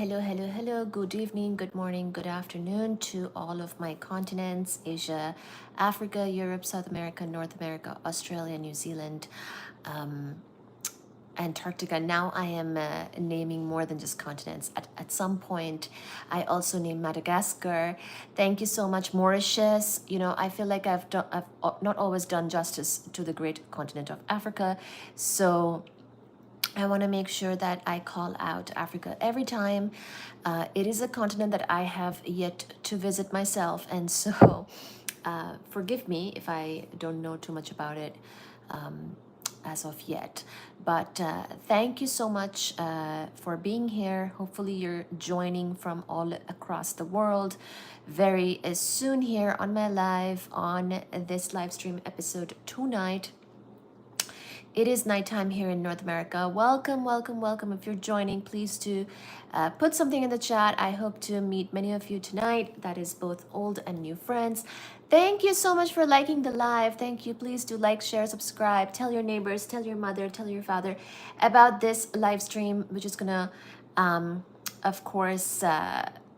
hello. Good evening, good morning, good afternoon to all of my continents: Asia, Africa, Europe, South America, North America, Australia, New Zealand, um, Antarctica. Now I am naming more than just continents. At some point, I also named Madagascar. Thank you so much, Mauritius. You know, I feel like I've not always done justice to the great continent of Africa. So I want to make sure that I call out Africa every time. It is a continent that I have yet to visit myself, and so forgive me if I don't know too much about it as of yet. But thank you so much for being here. Hopefully, you're joining from all across the world very soon here on my live on this live stream episode tonight. It is nighttime here in North America. Welcome. If you're joining, please do put something in the chat. I hope to meet many of you tonight. That is both old and new friends. Thank you so much for liking the live. Thank you. Please do like, share, subscribe. Tell your neighbors, tell your mother, tell your father about this live stream, which is gonna, of course,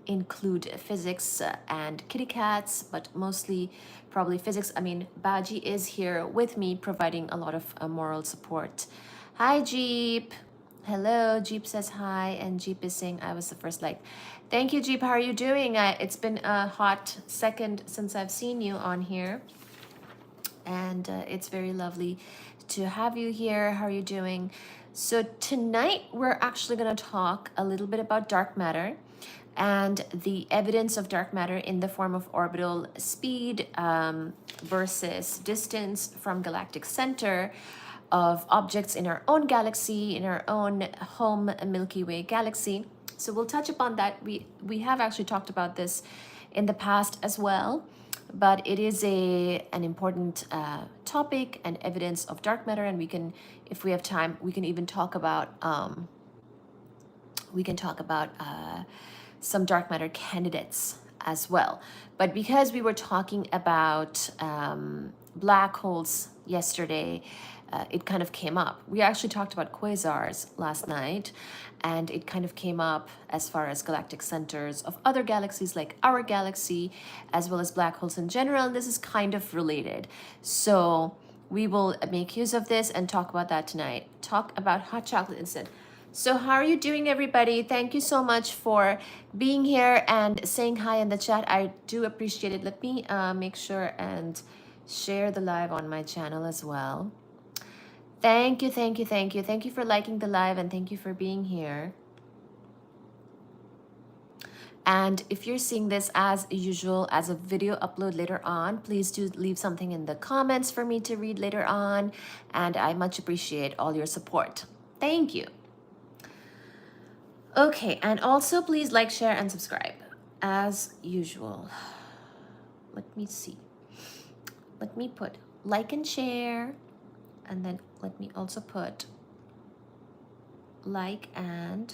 include physics and kitty cats, but mostly probably physics. I mean, Baji is here with me providing a lot of moral support. Hi, Jeep. Hello, Jeep says hi, and Jeep is saying I was the first like. Thank you, Jeep. How are you doing? It's been a hot second since I've seen you on here, and it's very lovely to have you here. How are you doing? So tonight we're actually going to talk a little bit about dark matter and the evidence of dark matter in the form of orbital speed versus distance from galactic center of objects in our own galaxy, in our own home Milky Way galaxy. So we'll touch upon that. We have actually talked about this in the past as well, but it is an important topic and evidence of dark matter, and we can, if we have time, we can even talk about some dark matter candidates as well. But because we were talking about black holes yesterday, it kind of came up. We actually talked about quasars last night, and it kind of came up as far as galactic centers of other galaxies like our galaxy, as well as black holes in general, and this is kind of related. So we will make use of this and talk about that tonight. Talk about hot chocolate instead. So how are you doing, everybody? Thank you so much for being here and saying hi in the chat. I do appreciate it. Let me make sure and share the live on my channel as well. Thank you. Thank you for liking the live, and thank you for being here. And if you're seeing this as usual as a video upload later on, please do leave something in the comments for me to read later on, and I much appreciate all your support. Thank you. Okay, and also please like, share, and subscribe as usual. Let me see. Let me put like and share, and then let me also put like and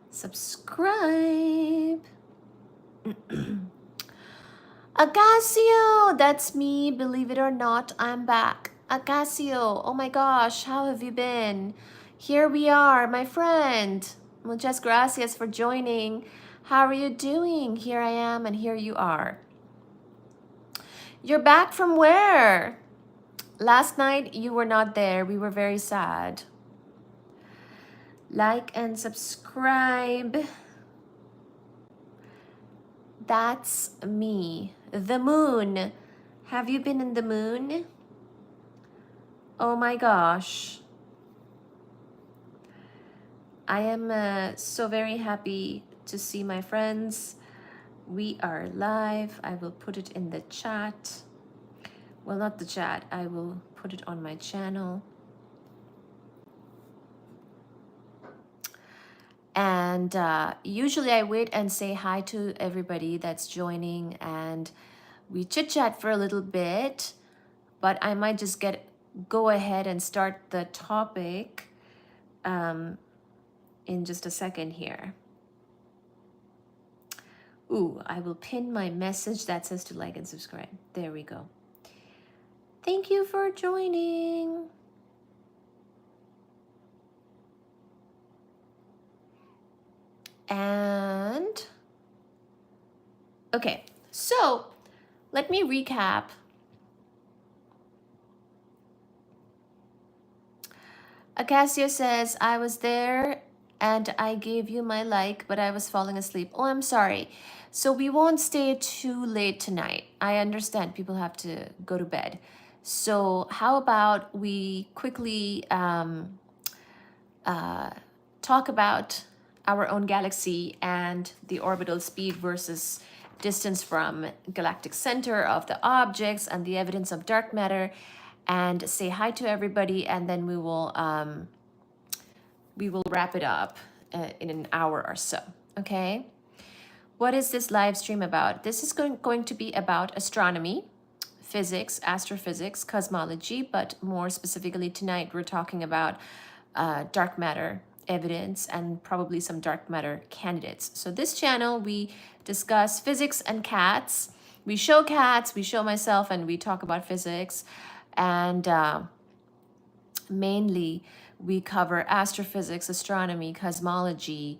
subscribe. Acacio, that's me. Believe it or not, I'm back. Acacio, oh my gosh, how have you been? Here we are, my friend. Muchas gracias for joining. How are you doing? Here I am, and here you are. You're back from where? Last night you were not there. We were very sad. Like and subscribe. That's me. The moon. Have you been in the moon? Oh my gosh. I am so very happy to see my friends. We are live. I will put it in the chat. Well, not the chat. I will put it on my channel. And usually I wait and say hi to everybody that's joining, and we chit chat for a little bit, but I might just go ahead and start the topic in just a second here. Ooh, I will pin my message that says to like and subscribe. There we go. Thank you for joining. And okay, so let me recap. Acacia says, I was there and I gave you my like, but I was falling asleep. Oh, I'm sorry. So we won't stay too late tonight. I understand people have to go to bed. So how about we quickly talk about our own galaxy and the orbital speed versus distance from galactic center of the objects and the evidence of dark matter, and say hi to everybody, and then we will wrap it up in an hour or so. Okay, what is this live stream about? This is going to be about astronomy, physics, astrophysics, cosmology, but more specifically tonight we're talking about dark matter evidence and probably some dark matter candidates. So this channel, we discuss physics and cats. We show cats, we show myself, and we talk about physics. And mainly we cover astrophysics, astronomy, cosmology,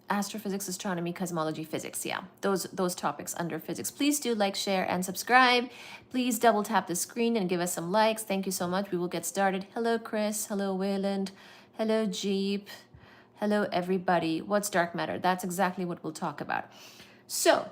astrophysics, astronomy, cosmology, physics. Yeah, those topics under physics. Please do like, share, and subscribe. Please double tap the screen and give us some likes. Thank you so much. We will get started. Hello, Chris. Hello, Wayland. Hello, Jeep. Hello, everybody. What's dark matter? That's exactly what we'll talk about. So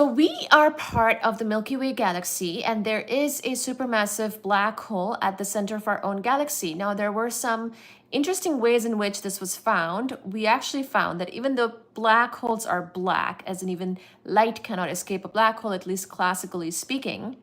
we are part of the Milky Way galaxy, and there is a supermassive black hole at the center of our own galaxy. Now, there were some interesting ways in which this was found. We actually found that even though black holes are black, as in even light cannot escape a black hole, at least classically speaking,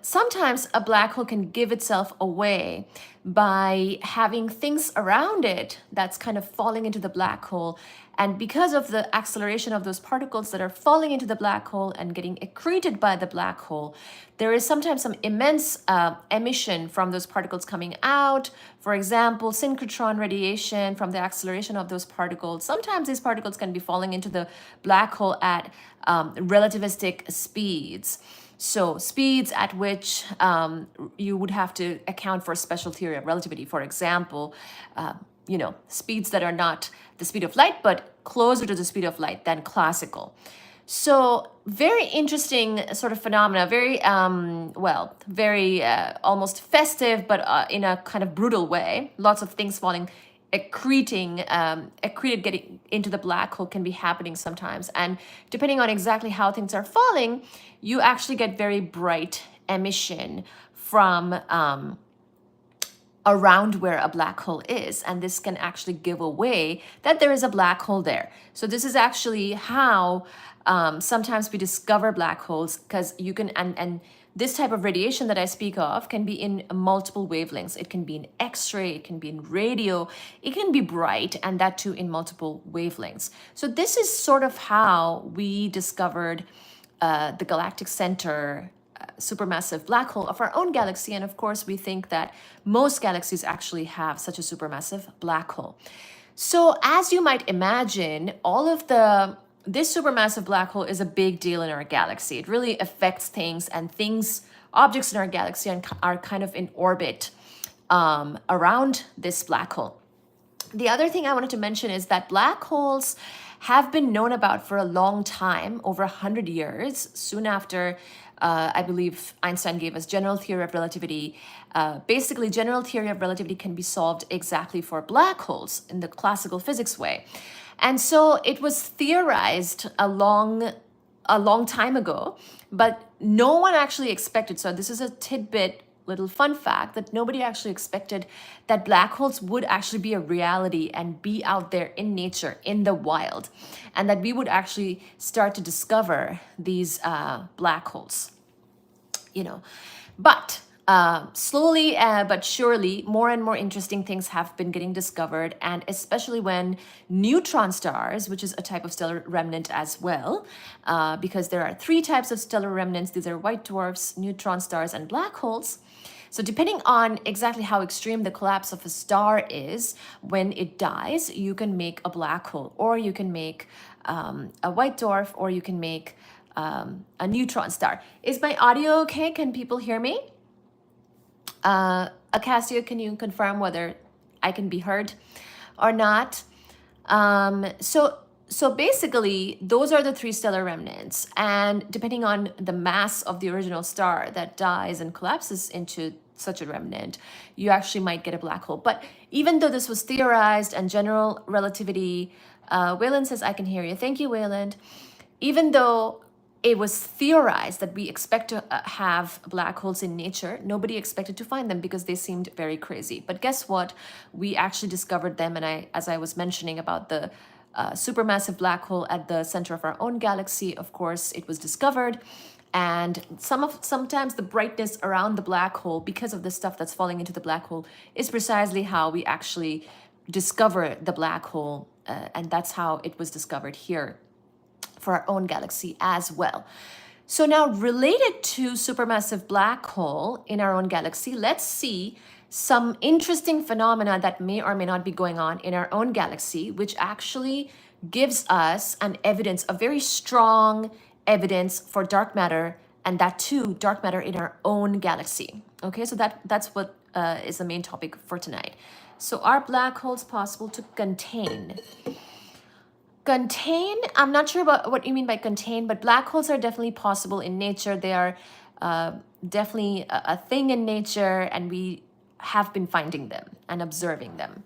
sometimes a black hole can give itself away by having things around it that's kind of falling into the black hole. And because of the acceleration of those particles that are falling into the black hole and getting accreted by the black hole, there is sometimes some immense emission from those particles coming out. For example, synchrotron radiation from the acceleration of those particles. Sometimes these particles can be falling into the black hole at relativistic speeds. So speeds at which you would have to account for a special theory of relativity. For example, speeds that are not the speed of light, but closer to the speed of light than classical. So very interesting sort of phenomena, very, very almost festive, but in a kind of brutal way. Lots of things falling, accreted getting into the black hole can be happening sometimes. And depending on exactly how things are falling, you actually get very bright emission from around where a black hole is. And this can actually give away that there is a black hole there. So this is actually how sometimes we discover black holes, because you can, and this type of radiation that I speak of can be in multiple wavelengths. It can be in X-ray, it can be in radio, it can be bright, and that too in multiple wavelengths. So this is sort of how we discovered the galactic center supermassive black hole of our own galaxy. And of course, we think that most galaxies actually have such a supermassive black hole. So as you might imagine, this supermassive black hole is a big deal in our galaxy. It really affects things, and objects in our galaxy are kind of in orbit around this black hole. The other thing I wanted to mention is that black holes have been known about for a long time, over 100 years, soon after I believe Einstein gave us general theory of relativity. Basically, general theory of relativity can be solved exactly for black holes in the classical physics way. And so it was theorized a long time ago, but no one actually expected. So this is a tidbit, little fun fact, that nobody actually expected that black holes would actually be a reality and be out there in nature, in the wild, and that we would actually start to discover these black holes, But slowly but surely, more and more interesting things have been getting discovered, and especially when neutron stars, which is a type of stellar remnant as well, because there are 3 types of stellar remnants. These are white dwarfs, neutron stars, and black holes. So depending on exactly how extreme the collapse of a star is, when it dies, you can make a black hole, or you can make a white dwarf, or you can make a neutron star. Is my audio okay? Can people hear me? Acacia, can you confirm whether I can be heard or not. So basically, those are the three stellar remnants, and depending on the mass of the original star that dies and collapses into such a remnant, you actually might get a black hole. But even though this was theorized and general relativity, Wayland says, I can hear you. Thank you, Wayland. Even though it was theorized that we expect to have black holes in nature, nobody expected to find them because they seemed very crazy. But guess what? We actually discovered them. And as I was mentioning about the supermassive black hole at the center of our own galaxy, of course, it was discovered. And sometimes the brightness around the black hole, because of the stuff that's falling into the black hole, is precisely how we actually discover the black hole. And that's how it was discovered here for our own galaxy as well. So now, related to supermassive black hole in our own galaxy, let's see some interesting phenomena that may or may not be going on in our own galaxy, which actually gives us an evidence, a very strong evidence for dark matter, and that too, dark matter in our own galaxy. Okay, so that's what is the main topic for tonight. So are black holes possible to contain? Contain, I'm not sure about what you mean by contain, but black holes are definitely possible in nature. They are definitely a thing in nature, and we have been finding them and observing them.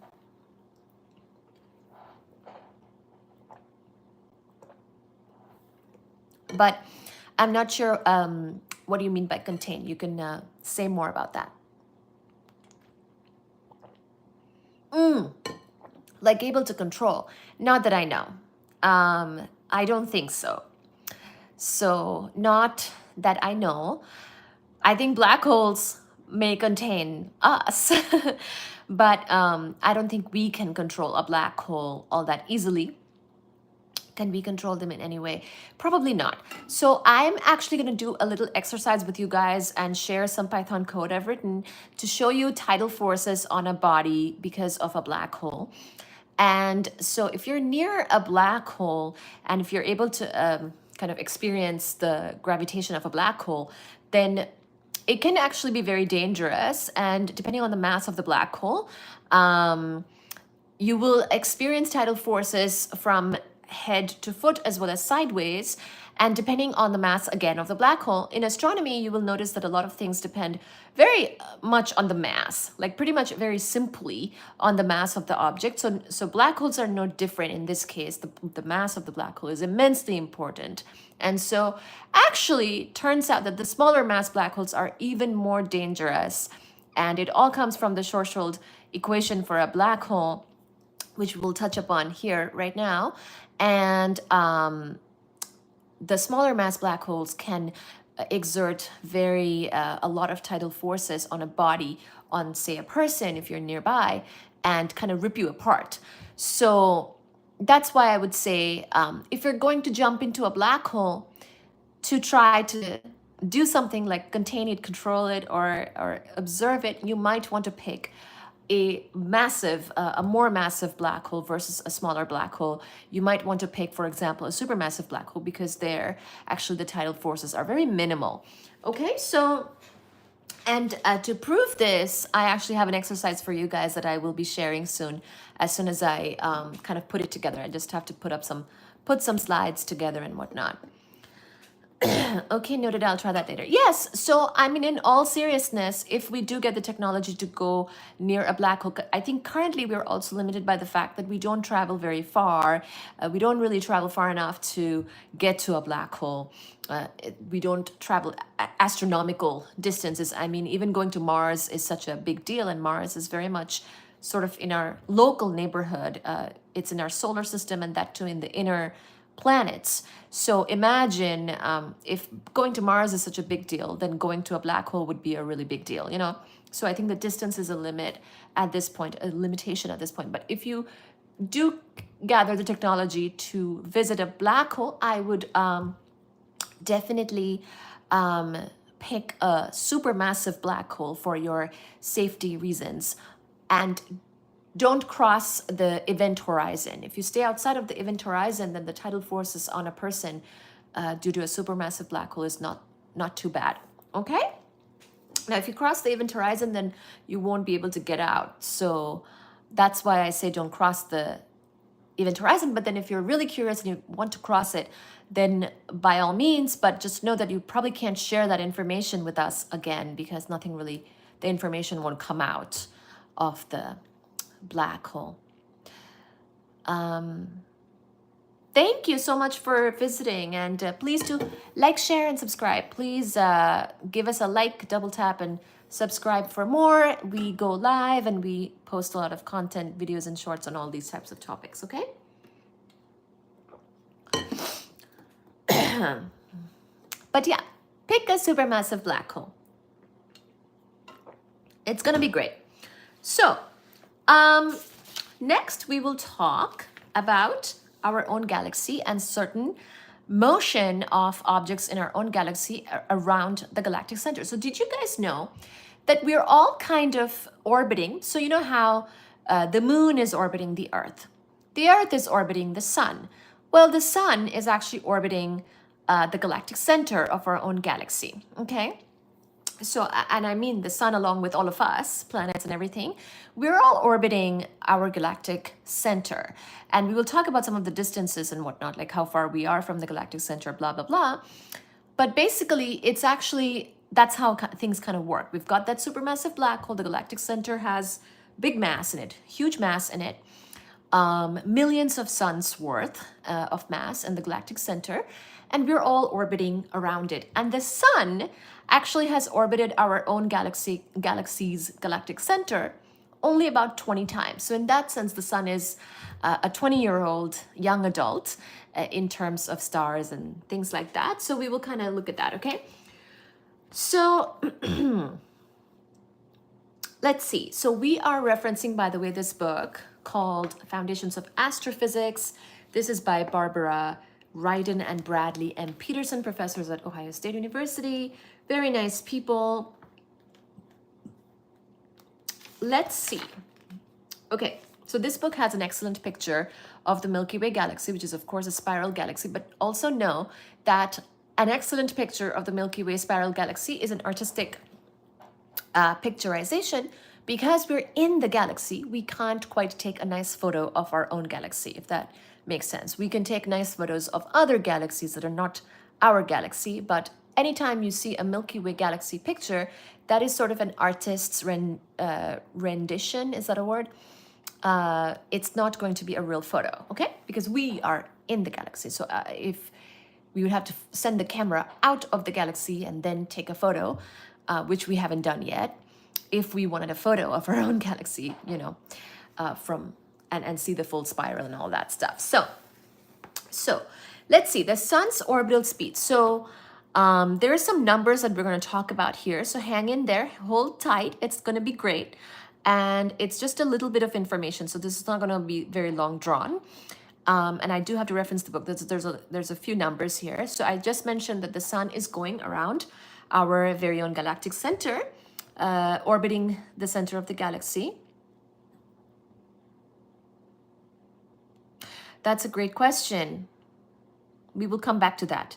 But I'm not sure what do you mean by contain. You can say more about that. Like able to control. Not that I know. I don't think so. So not that I know. I think black holes may contain us, but I don't think we can control a black hole all that easily. Can we control them in any way? Probably not. So I'm actually going to do a little exercise with you guys and share some Python code I've written to show you tidal forces on a body because of a black hole. And so if you're near a black hole, and if you're able to kind of experience the gravitation of a black hole, then it can actually be very dangerous. And depending on the mass of the black hole, you will experience tidal forces from head to foot as well as sideways. And depending on the mass, again, of the black hole, in astronomy, you will notice that a lot of things depend very much on the mass, like pretty much very simply on the mass of the object. So black holes are no different in this case. The mass of the black hole is immensely important. And so actually turns out that the smaller mass black holes are even more dangerous. And it all comes from the Schwarzschild equation for a black hole, which we'll touch upon here right now. And the smaller mass black holes can exert a lot of tidal forces on a body, on say a person if you're nearby, and kind of rip you apart. So that's why I would say if you're going to jump into a black hole, to try to do something like contain it, control it, or observe it, you might want to pick a more massive black hole versus a smaller black hole. You might want to pick, for example, a supermassive black hole, because there actually the tidal forces are very minimal. Okay, so, and to prove this, I actually have an exercise for you guys that I will be sharing soon as I kind of put it together. I just have to put some slides together and whatnot. Okay, noted. I'll try that later. Yes. So, I mean, in all seriousness, if we do get the technology to go near a black hole, I think currently we're also limited by the fact that we don't travel very far. We don't really travel far enough to get to a black hole. We don't travel astronomical distances. I mean, even going to Mars is such a big deal, and Mars is very much sort of in our local neighborhood. It's in our solar system, and that too in the inner planets. So imagine if going to Mars is such a big deal, then going to a black hole would be a really big deal, you know? So I think the distance is a limit at this point, a limitation at this point. But if you do gather the technology to visit a black hole, I would definitely pick a supermassive black hole for your safety reasons. And don't cross the event horizon. If you stay outside of the event horizon, then the tidal forces on a person due to a supermassive black hole is not too bad. Okay? Now, if you cross the event horizon, then you won't be able to get out. So That's why I say don't cross the event horizon. But then if you're really curious and you want to cross it, then by all means, but just know that you probably can't share that information with us again, because nothing really, the information won't come out of the black hole. Thank you so much for visiting, and please do like, share, and subscribe. Please give us a like, double tap, and subscribe for more. We go live and we post a lot of content, videos, and shorts on all these types of topics, okay? But yeah, pick a supermassive black hole. It's gonna be great. So, next we will talk about our own galaxy and certain motion of objects in our own galaxy around the galactic center. So did you guys know that we're all kind of orbiting? So you know how the moon is orbiting the Earth. The Earth is orbiting the sun. Well, the sun is actually orbiting the galactic center of our own galaxy, okay? So, and I mean the sun along with all of us, planets and everything, we're all orbiting our galactic center. And we will talk about some of the distances and whatnot, like how far we are from the galactic center, blah, blah, blah. But basically, it's actually, that's how things kind of work. We've got that supermassive black hole. The galactic center has big mass in it, huge mass in it. Millions of suns worth of mass in the galactic center, and we're all orbiting around it. And the sun actually has orbited our own galaxy's galactic center only about 20 times. So in that sense, the sun is a 20-year-old young adult in terms of stars and things like that. So we will kind of look at that, okay? So let's see. So we are referencing, by the way, this book called Foundations of Astrophysics. This is by Barbara Ryden and Bradley M. Peterson, professors at Ohio State University. Very nice people. Let's see. Okay, so this book has an excellent picture of the Milky Way galaxy, which is of course a spiral galaxy, but also know that an excellent picture of the Milky Way spiral galaxy is an artistic picturization. Because we're in the galaxy, we can't quite take a nice photo of our own galaxy, if that makes sense. We can take nice photos of other galaxies that are not our galaxy, but anytime you see a Milky Way galaxy picture, that is sort of an artist's rendition, is that a word? It's not going to be a real photo, okay? Because we are in the galaxy. So if we would have to send the camera out of the galaxy and then take a photo, which we haven't done yet, if we wanted a photo of our own galaxy, you know, from and see the full spiral and all that stuff. So let's see the sun's orbital speed. So there are some numbers that we're going to talk about here. So hang in there, hold tight. It's going to be great. And it's just a little bit of information. So this is not going to be very long drawn. And I do have to reference the book. There's a few numbers here. So I just mentioned that the sun is going around our very own galactic center, orbiting the center of the galaxy. That's a great question. We will come back to that.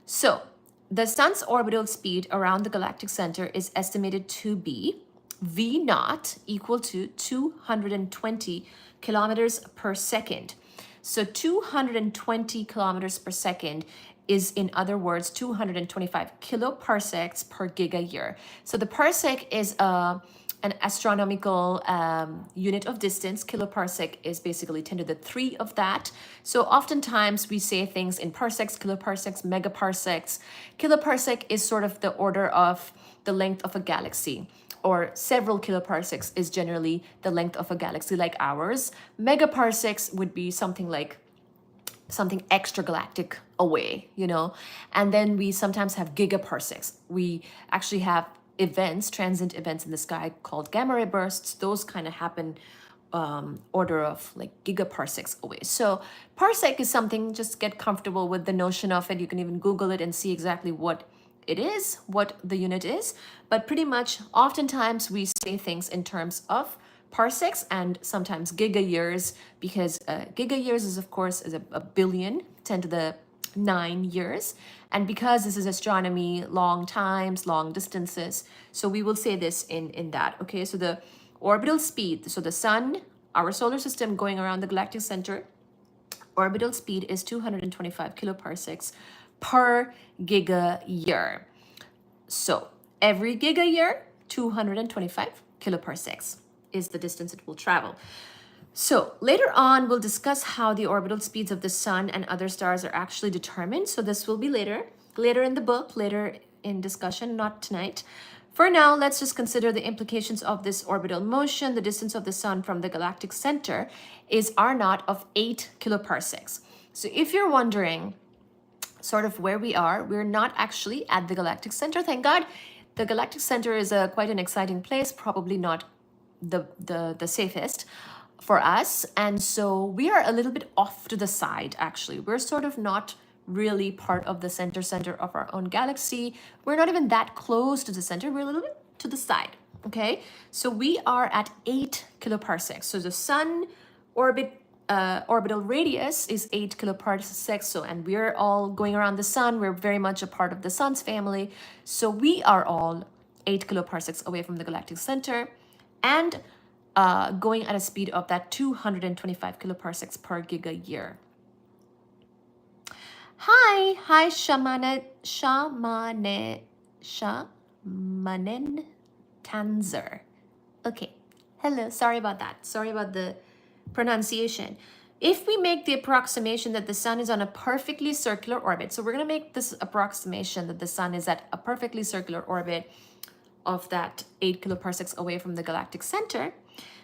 So the sun's orbital speed around the galactic center is estimated to be V naught equal to 220 kilometers per second. So 220 kilometers per second is, in other words, 225 kiloparsecs per giga-year. So the parsec is an astronomical unit of distance. Kiloparsec is basically 10 to the 3 of that. So oftentimes we say things in parsecs, kiloparsecs, megaparsecs. Kiloparsec is sort of the order of the length of a galaxy, or several kiloparsecs is generally the length of a galaxy like ours. Megaparsecs would be something like something extragalactic away, you know. And then we sometimes have gigaparsecs. We actually have events, transient events in the sky called gamma ray bursts. Those kind of happen order of like gigaparsecs away. So parsec is something, just get comfortable with the notion of it. You can even Google it and see exactly what it is, what the unit is. But pretty much oftentimes we say things in terms of parsecs and sometimes giga-years, because giga-years is of course is a billion, 10 to the 9 years. And because this is astronomy, long times, long distances, so we will say this in that. Okay, so the orbital speed, so the sun, our solar system going around the galactic center, orbital speed is 225 kiloparsecs per giga year. So every giga year, 225 kiloparsecs is the distance it will travel. So later on, we'll discuss how the orbital speeds of the sun and other stars are actually determined. So this will be later in the book, later in discussion, not tonight. For now, let's just consider the implications of this orbital motion. The distance of the sun from the galactic center is R naught of 8 kiloparsecs. So if you're wondering sort of where we are, we're not actually at the galactic center, thank God. The galactic center is quite an exciting place, probably not the safest for us. And so we are a little bit off to the side, actually. We're sort of not really part of the center of our own galaxy. We're not even that close to the center. We're a little bit to the side, okay? So we are at 8 kiloparsecs. So the sun orbital radius is 8 kiloparsecs. So, and we're all going around the sun. We're very much a part of the sun's family. So we are all 8 kiloparsecs away from the galactic center, and going at a speed of that 225 kiloparsecs per giga year. Hi, Shamanen Tanzer. Okay, hello, sorry about that. Sorry about the pronunciation. If we make the approximation that the sun is on a perfectly circular orbit, so we're going to make this approximation that the sun is at a perfectly circular orbit of that 8 kiloparsecs away from the galactic center,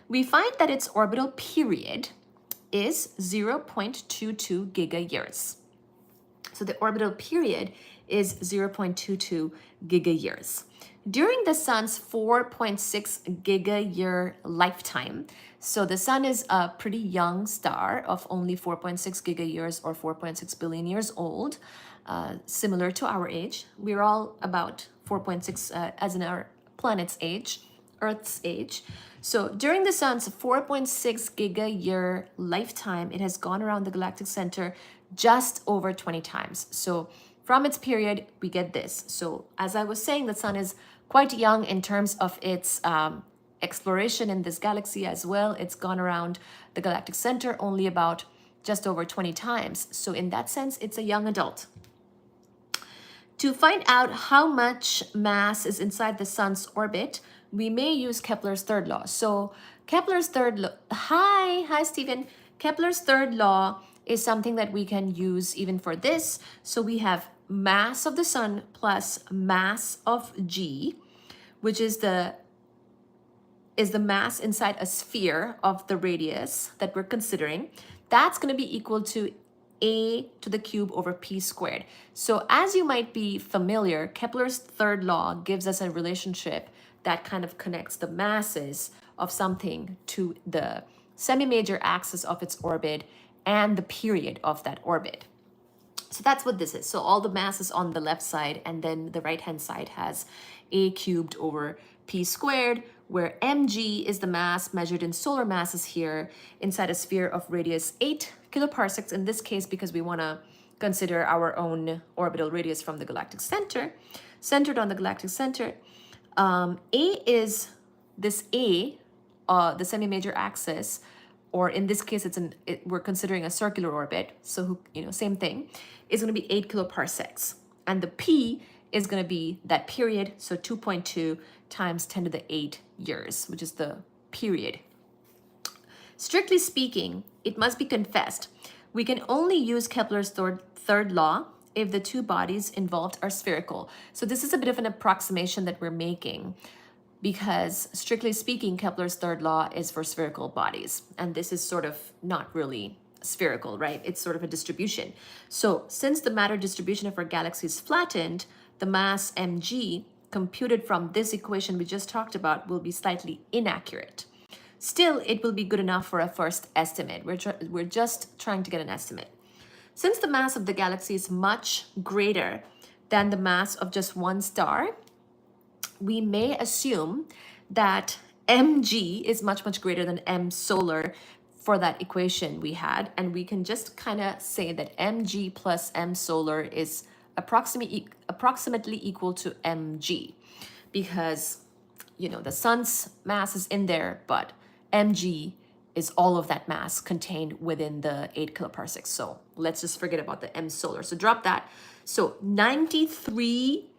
we find that its orbital period is 0.22 giga years. So the orbital period is 0.22 giga years. During the sun's 4.6 giga year lifetime, so the sun is a pretty young star of only 4.6 giga years or 4.6 billion years old, similar to our age. We're all about 4.6 as in our planet's age, Earth's age. So during the sun's 4.6 giga year lifetime, it has gone around the galactic center just over 20 times. So from its period, we get this. So as I was saying, the sun is quite young in terms of its exploration in this galaxy as well. It's gone around the galactic center only about just over 20 times. So in that sense, it's a young adult. To find out how much mass is inside the sun's orbit, we may use Kepler's third law. So Kepler's third law, hi Stephen. Kepler's third law is something that we can use even for this. So we have mass of the sun plus mass of G, which is the mass inside a sphere of the radius that we're considering. That's going to be equal to a to the cube over p squared. So as you might be familiar, Kepler's third law gives us a relationship that kind of connects the masses of something to the semi-major axis of its orbit and the period of that orbit. So that's what this is. So all the mass is on the left side, and then the right-hand side has a cubed over p squared, where mg is the mass measured in solar masses here inside a sphere of radius 8 kiloparsecs in this case, because we want to consider our own orbital radius from the galactic center, centered on the galactic center. A is this A, the semi-major axis, or in this case, we're considering a circular orbit, so same thing, is going to be 8 kiloparsecs. And the P is going to be that period, so 2.2 times 10 to the 8 years, which is the period. Strictly speaking, it must be confessed, we can only use Kepler's third law if the two bodies involved are spherical. So this is a bit of an approximation that we're making, because strictly speaking, Kepler's third law is for spherical bodies. And this is sort of not really spherical, right? It's sort of a distribution. So since the matter distribution of our galaxy is flattened, the mass mg computed from this equation we just talked about will be slightly inaccurate. Still, it will be good enough for a first estimate. We're just trying to get an estimate. Since the mass of the galaxy is much greater than the mass of just one star, we may assume that mg is much, much greater than m solar for that equation we had. And we can just kind of say that mg plus m solar is approximately equal to mg, because, the sun's mass is in there, but mg is all of that mass contained within the 8 kiloparsecs. So let's just forget about the m solar. So drop that. So 93.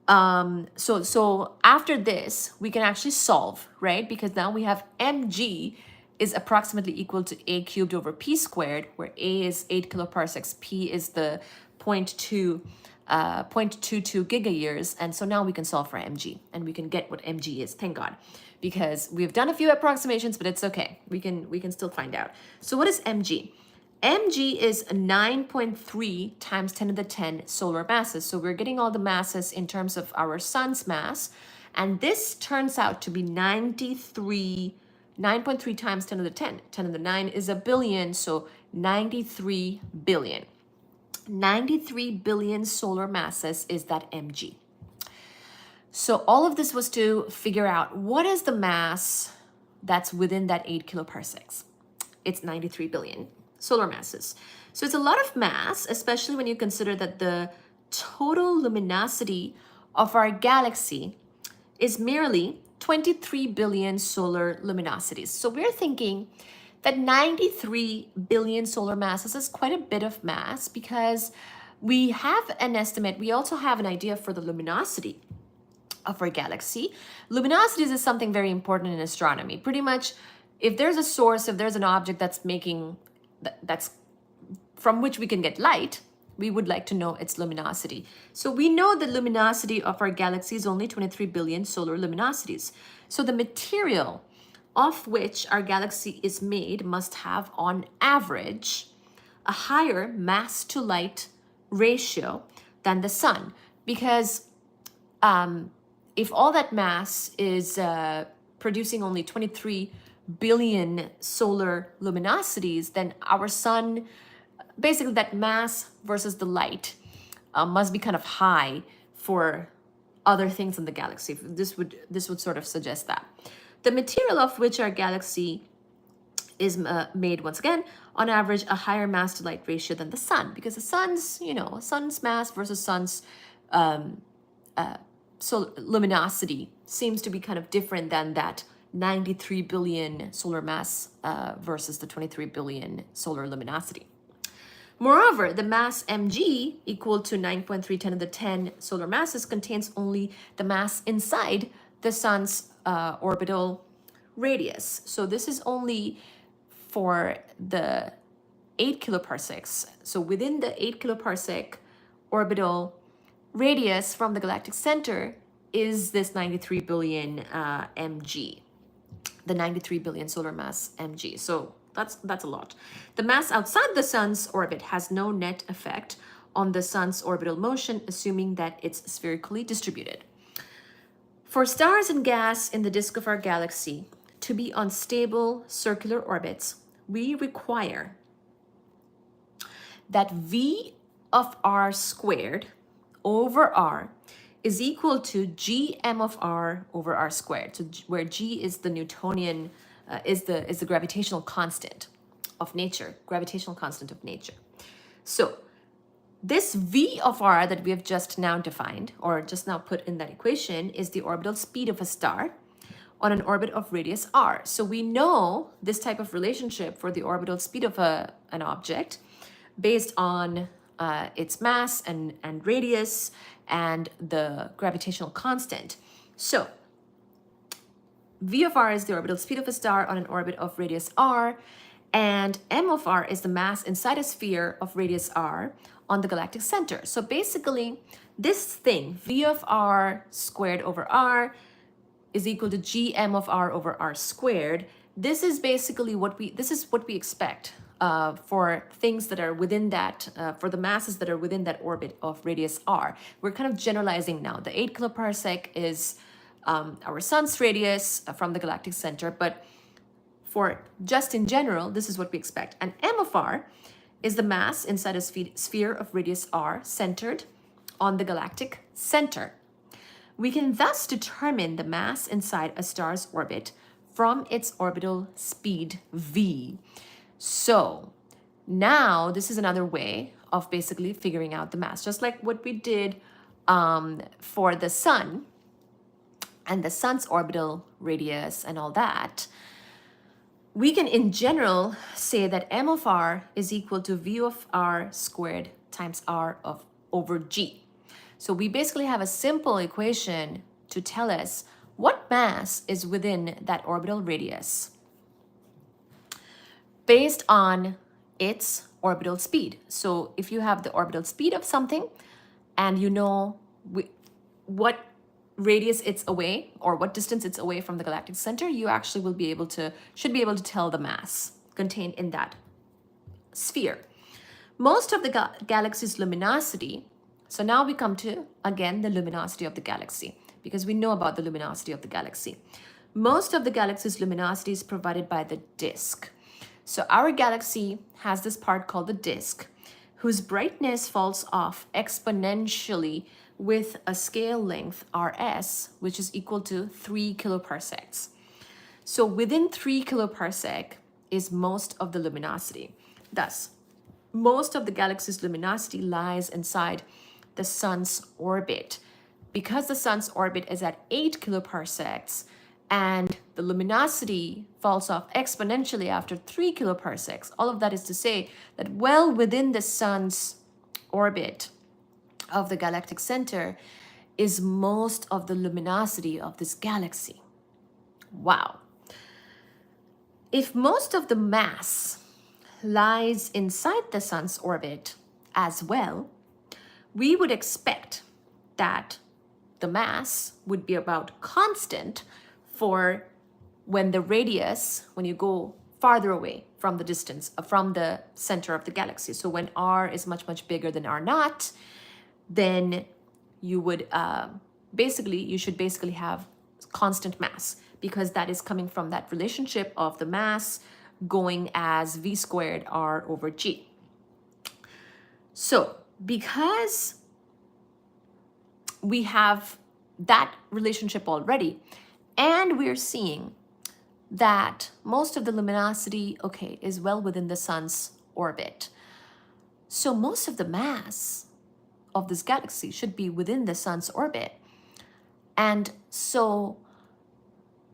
So after this, we can actually solve, right? Because now we have mg is approximately equal to a cubed over p squared, where a is 8 kiloparsecs, p is the 0.22 gigayears. And so now we can solve for mg, and we can get what mg is, thank God. Because we've done a few approximations, but it's okay. We can still find out. So what is mg? mg is 9.3 times 10 to the 10 solar masses. So we're getting all the masses in terms of our sun's mass. And this turns out to be 9.3 times 10 to the 10. 10 to the 9 is a billion, so 93 billion. 93 billion solar masses is that mg. So all of this was to figure out what is the mass that's within that 8 kiloparsecs. It's 93 billion solar masses. So it's a lot of mass, especially when you consider that the total luminosity of our galaxy is merely 23 billion solar luminosities. So we're thinking that 93 billion solar masses is quite a bit of mass, because we have an estimate. We also have an idea for the luminosity of our galaxy. Luminosities is something very important in astronomy. Pretty much, if there's a source, if there's an object that's from which we can get light, we would like to know its luminosity. So we know the luminosity of our galaxy is only 23 billion solar luminosities. So the material of which our galaxy is made must have, on average, a higher mass to light ratio than the sun. Because if all that mass is producing only 23 billion solar luminosities, then our sun, basically that mass versus the light, must be kind of high for other things in the galaxy. This would sort of suggest that. The material of which our galaxy is made, once again, on average, a higher mass to light ratio than the sun, because the sun's, sun's mass versus sun's so luminosity seems to be kind of different than that 93 billion solar mass versus the 23 billion solar luminosity. Moreover, the mass mg equal to 9.3 10 to the 10 solar masses contains only the mass inside the sun's orbital radius. So this is only for the 8 kiloparsecs. So within the 8 kiloparsec orbital radius from the galactic center is this 93 billion mg, the 93 billion solar mass mg. So that's a lot. The mass outside the sun's orbit has no net effect on the sun's orbital motion, assuming that it's spherically distributed. For stars and gas in the disk of our galaxy to be on stable circular orbits, we require that V of r squared over r is equal to gm of r over r squared. So where g is the Newtonian, is the gravitational constant of nature, gravitational constant of nature. So this v of r that we have just now defined, or just now put in that equation, is the orbital speed of a star on an orbit of radius r. So we know this type of relationship for the orbital speed of an object based on its mass and radius and the gravitational constant. So v of r is the orbital speed of a star on an orbit of radius r, and m of r is the mass inside a sphere of radius r on the galactic center. So basically, this thing, v of r squared over r, is equal to gm of r over r squared. This is basically what we expect for things that are within that, for the masses that are within that orbit of radius r. We're kind of generalizing now. The 8 kiloparsec is our sun's radius from the galactic center, but for just in general, this is what we expect. And m of r is the mass inside a sphere of radius r centered on the galactic center. We can thus determine the mass inside a star's orbit from its orbital speed v. So now this is another way of basically figuring out the mass, just like what we did for the sun and the sun's orbital radius and all that. we can in general say that m of r is equal to v of r squared times r of over g. So we basically have a simple equation to tell us what mass is within that orbital radius based on its orbital speed. So if you have the orbital speed of something and you know what radius it's away or what distance it's away from the galactic center, you actually should be able to tell the mass contained in that sphere. Most of the galaxy's luminosity, so now we come to, again, the luminosity of the galaxy, because we know about the luminosity of the galaxy. Most of the galaxy's luminosity is provided by the disk. So our galaxy has this part called the disk, whose brightness falls off exponentially with a scale length Rs, which is equal to 3 kiloparsecs. So within 3 kiloparsec is most of the luminosity. Thus, most of the galaxy's luminosity lies inside the sun's orbit. Because the sun's orbit is at 8 kiloparsecs and the luminosity falls off exponentially after 3 kiloparsecs, all of that is to say that well within the sun's orbit of the galactic center is most of the luminosity of this galaxy. Wow. If most of the mass lies inside the sun's orbit as well, we would expect that the mass would be about constant for when the radius, when you go farther away from the distance, from the center of the galaxy. So when r is much, much bigger than r naught, then you would you should basically have constant mass, because that is coming from that relationship of the mass going as v squared r over g. So because we have that relationship already, and we're seeing that most of the luminosity, okay, is well within the sun's orbit. So most of the mass of this galaxy should be within the sun's orbit. And so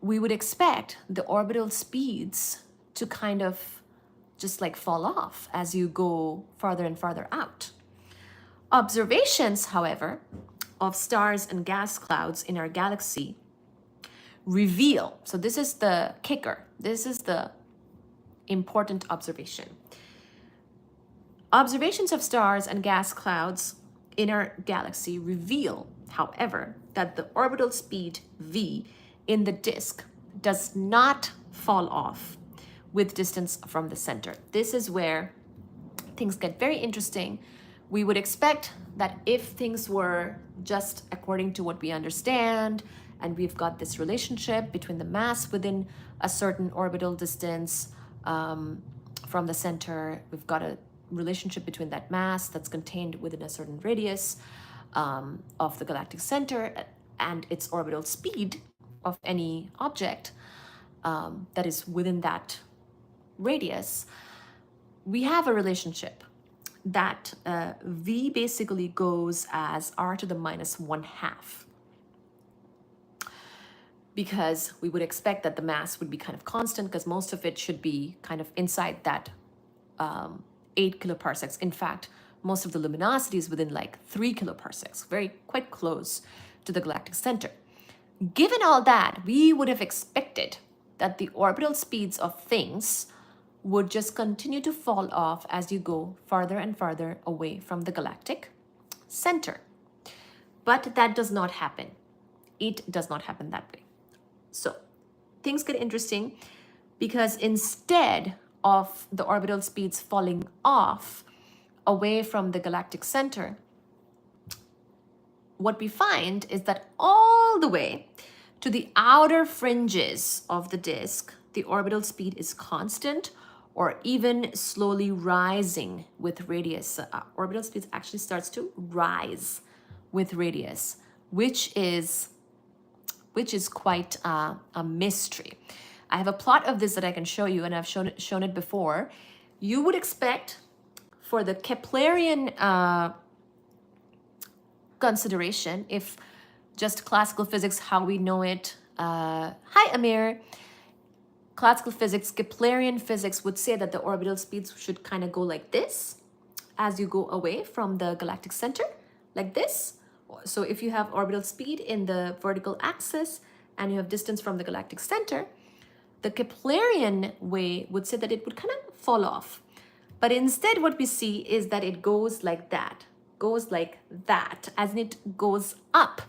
we would expect the orbital speeds to kind of just like fall off as you go farther and farther out. Observations, however, of stars and gas clouds in our galaxy reveal, so this is the kicker, this is the important observation. Observations of stars and gas clouds in our galaxy reveal, however, that the orbital speed v in the disk does not fall off with distance from the center. This is where things get very interesting. We would expect that if things were just according to what we understand, and we've got this relationship between the mass within a certain orbital distance from the center, we've got a relationship between that mass that's contained within a certain radius of the galactic center and its orbital speed of any object that is within that radius. We have a relationship that v basically goes as r to the minus 1/2, because we would expect that the mass would be kind of constant, because most of it should be kind of inside that 8 kiloparsecs. In fact, most of the luminosity is within like 3 kiloparsecs, quite close to the galactic center. Given all that, we would have expected that the orbital speeds of things would just continue to fall off as you go farther and farther away from the galactic center. But that does not happen. It does not happen that way. So things get interesting, because instead of the orbital speeds falling off away from the galactic center, what we find is that all the way to the outer fringes of the disk, the orbital speed is constant or even slowly rising with radius. Orbital speed actually starts to rise with radius, which is quite a mystery. I have a plot of this that I can show you, and I've shown it before. You would expect for the Keplerian consideration, if just classical physics, how we know it. Hi, Amir. classical physics, Keplerian physics would say that the orbital speeds should kind of go like this as you go away from the galactic center, like this. So if you have orbital speed in the vertical axis and you have distance from the galactic center, the Keplerian way would say that it would kind of fall off. But instead what we see is that it goes like that, as in it goes up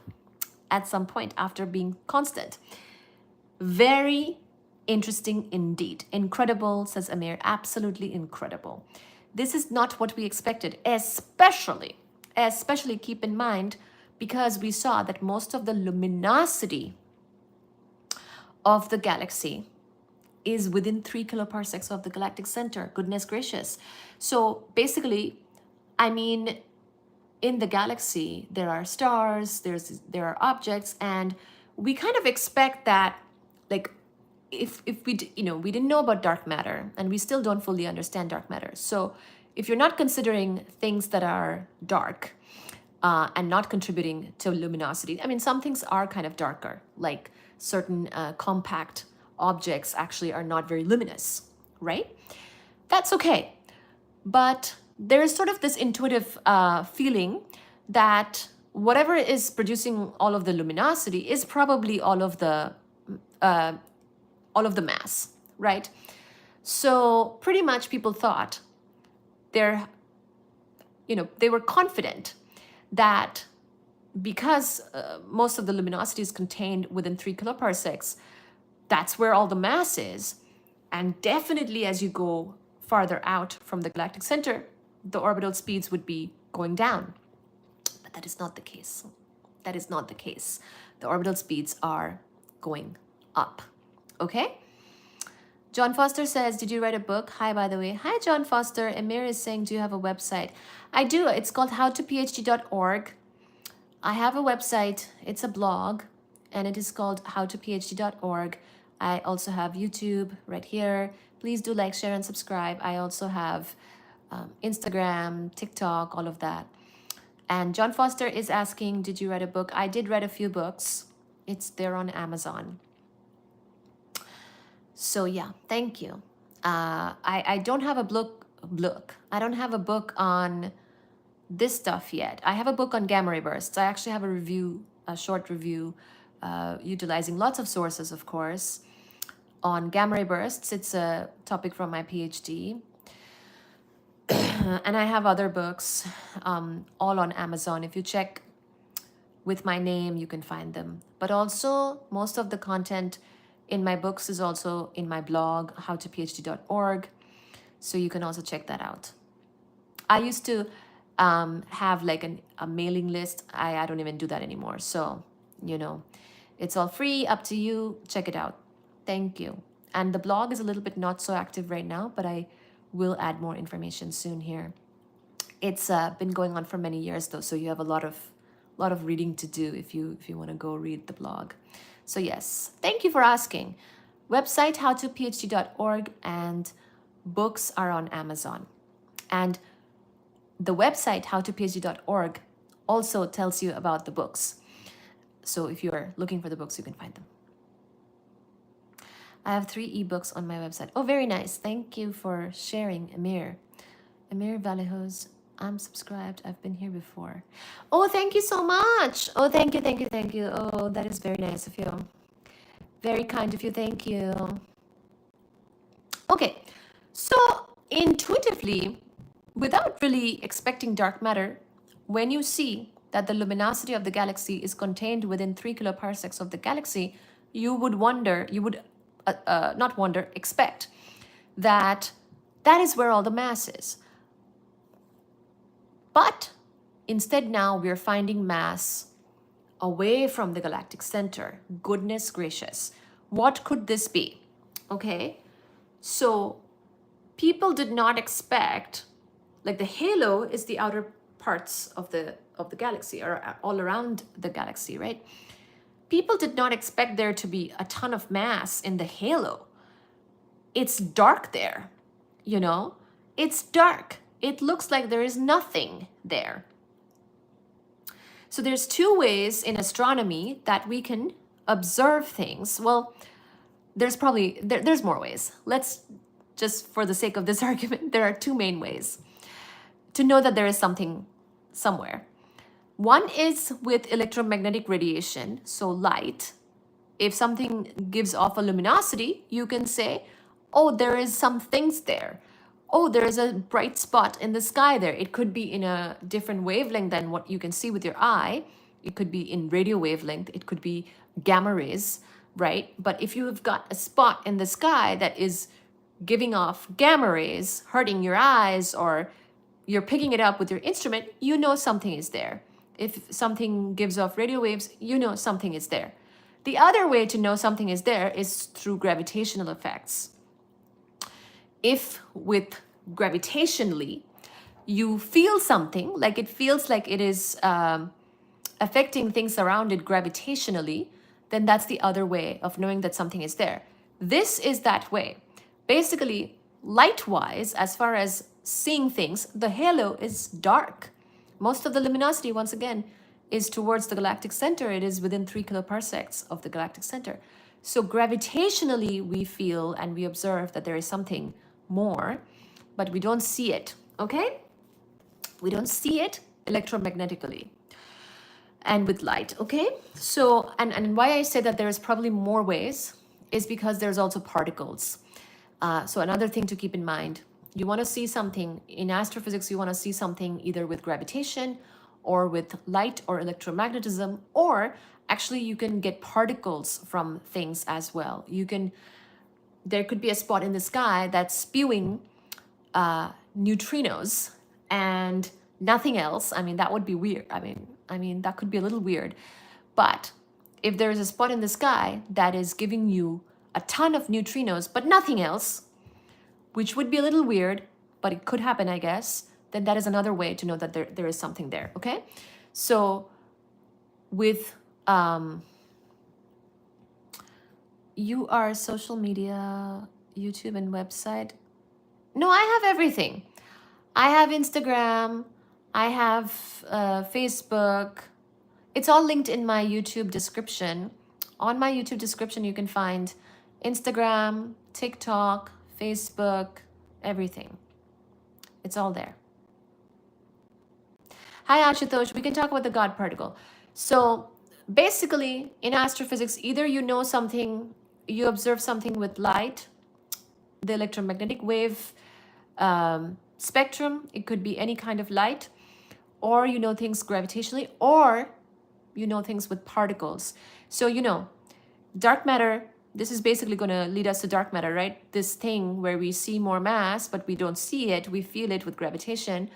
at some point after being constant. Very interesting indeed. Incredible, says Amir. Absolutely incredible. This is not what we expected, especially keep in mind, because we saw that most of the luminosity of the galaxy is within 3 kiloparsecs of the galactic center. Goodness gracious. So basically, I mean, in the galaxy, there are stars, there are objects, and we kind of expect that, like, if we didn't know about dark matter, and we still don't fully understand dark matter. So if you're not considering things that are dark and not contributing to luminosity, I mean, some things are kind of darker, like certain compact objects actually are not very luminous, right? That's okay. But there is sort of this intuitive feeling that whatever is producing all of the luminosity is probably all of the mass, right? So pretty much people thought they were confident that because most of the luminosity is contained within 3 kiloparsecs, that's where all the mass is. And definitely as you go farther out from the galactic center, the orbital speeds would be going down. But that is not the case. That is not the case. The orbital speeds are going up. Okay? John Foster says, did you write a book? Hi, by the way. Hi, John Foster. Emir is saying, do you have a website? I do. It's called howtophd.org. I have a website. It's a blog, and it is called howtophd.org. I also have YouTube right here. Please do like, share, and subscribe. I also have Instagram, TikTok, all of that. And John Foster is asking, did you write a book? I did write a few books. It's there on Amazon. So yeah, thank you. I don't have a book. I don't have a book on this stuff yet. I have a book on gamma ray bursts. I actually have a short review, utilizing lots of sources, of course, on gamma ray bursts. It's a topic from my PhD. And I have other books, all on Amazon. If you check with my name, you can find them. But also, most of the content in my books is also in my blog, howtophd.org. So you can also check that out. I used to have like a mailing list. I don't even do that anymore. So, it's all free, up to you. Check it out. Thank you. And the blog is a little bit not so active right now, but I will add more information soon here. It's been going on for many years though, so you have a lot of reading to do if you want to go read the blog. So yes, thank you for asking. Website howtophd.org, and books are on Amazon. And the website howtophd.org also tells you about the books. So if you're looking for the books, you can find them. I have 3 ebooks on my website. Oh, very nice. Thank you for sharing, Amir. Amir Valejos, I'm subscribed. I've been here before. Oh, thank you so much. Oh, thank you. Oh, that is very nice of you. Very kind of you. Thank you. Okay, so intuitively, without really expecting dark matter, when you see that the luminosity of the galaxy is contained within 3 kiloparsecs of the galaxy, you would expect that is where all the mass is. But instead now we're finding mass away from the galactic center. Goodness gracious. What could this be? Okay, so people did not expect, like the halo is the outer parts of the galaxy, or all around the galaxy, right? People did not expect there to be a ton of mass in the halo. It's dark there, It's dark. It looks like there is nothing there. So there's 2 ways in astronomy that we can observe things. Well, there's probably, there's more ways. Let's just, for the sake of this argument, there are two main ways to know that there is something somewhere. One is with electromagnetic radiation, so light. If something gives off a luminosity, you can say, oh, there is some things there. Oh, there is a bright spot in the sky there. It could be in a different wavelength than what you can see with your eye. It could be in radio wavelength. It could be gamma rays, right? But if you have got a spot in the sky that is giving off gamma rays, hurting your eyes, or you're picking it up with your instrument, you know something is there. If something gives off radio waves, you know something is there. The other way to know something is there is through gravitational effects. If with gravitationally you feel something, like it feels like it is affecting things around it gravitationally, then that's the other way of knowing that something is there. This is that way. Basically, light-wise, as far as seeing things, the halo is dark. Most of the luminosity, once again, is towards the galactic center. It is within 3 kiloparsecs of the galactic center. So gravitationally, we feel and we observe that there is something more, but we don't see it, okay? We don't see it electromagnetically and with light, okay? So, and why I say that there's probably more ways is because there's also particles. So another thing to keep in mind, you want to see something in astrophysics, you want to see something either with gravitation or with light or electromagnetism, or actually you can get particles from things as well. There could be a spot in the sky that's spewing neutrinos and nothing else. I mean, that would be weird. I mean, that could be a little weird. But if there is a spot in the sky that is giving you a ton of neutrinos, but nothing else, which would be a little weird, but it could happen, I guess, then that is another way to know that there is something there, okay? So with you are social media, YouTube and website. No, I have everything. I have Instagram, I have Facebook. It's all linked in my YouTube description. On my YouTube description, you can find Instagram, TikTok, Facebook, everything. It's all there. Hi, Ashutosh. We can talk about the God particle. So basically, in astrophysics, either you know something, you observe something with light, the electromagnetic wave spectrum, it could be any kind of light, or you know things gravitationally, or you know things with particles. So, you know, dark matter, this is basically going to lead us to dark matter, right? This thing where we see more mass, but we don't see it, we feel it with gravitation.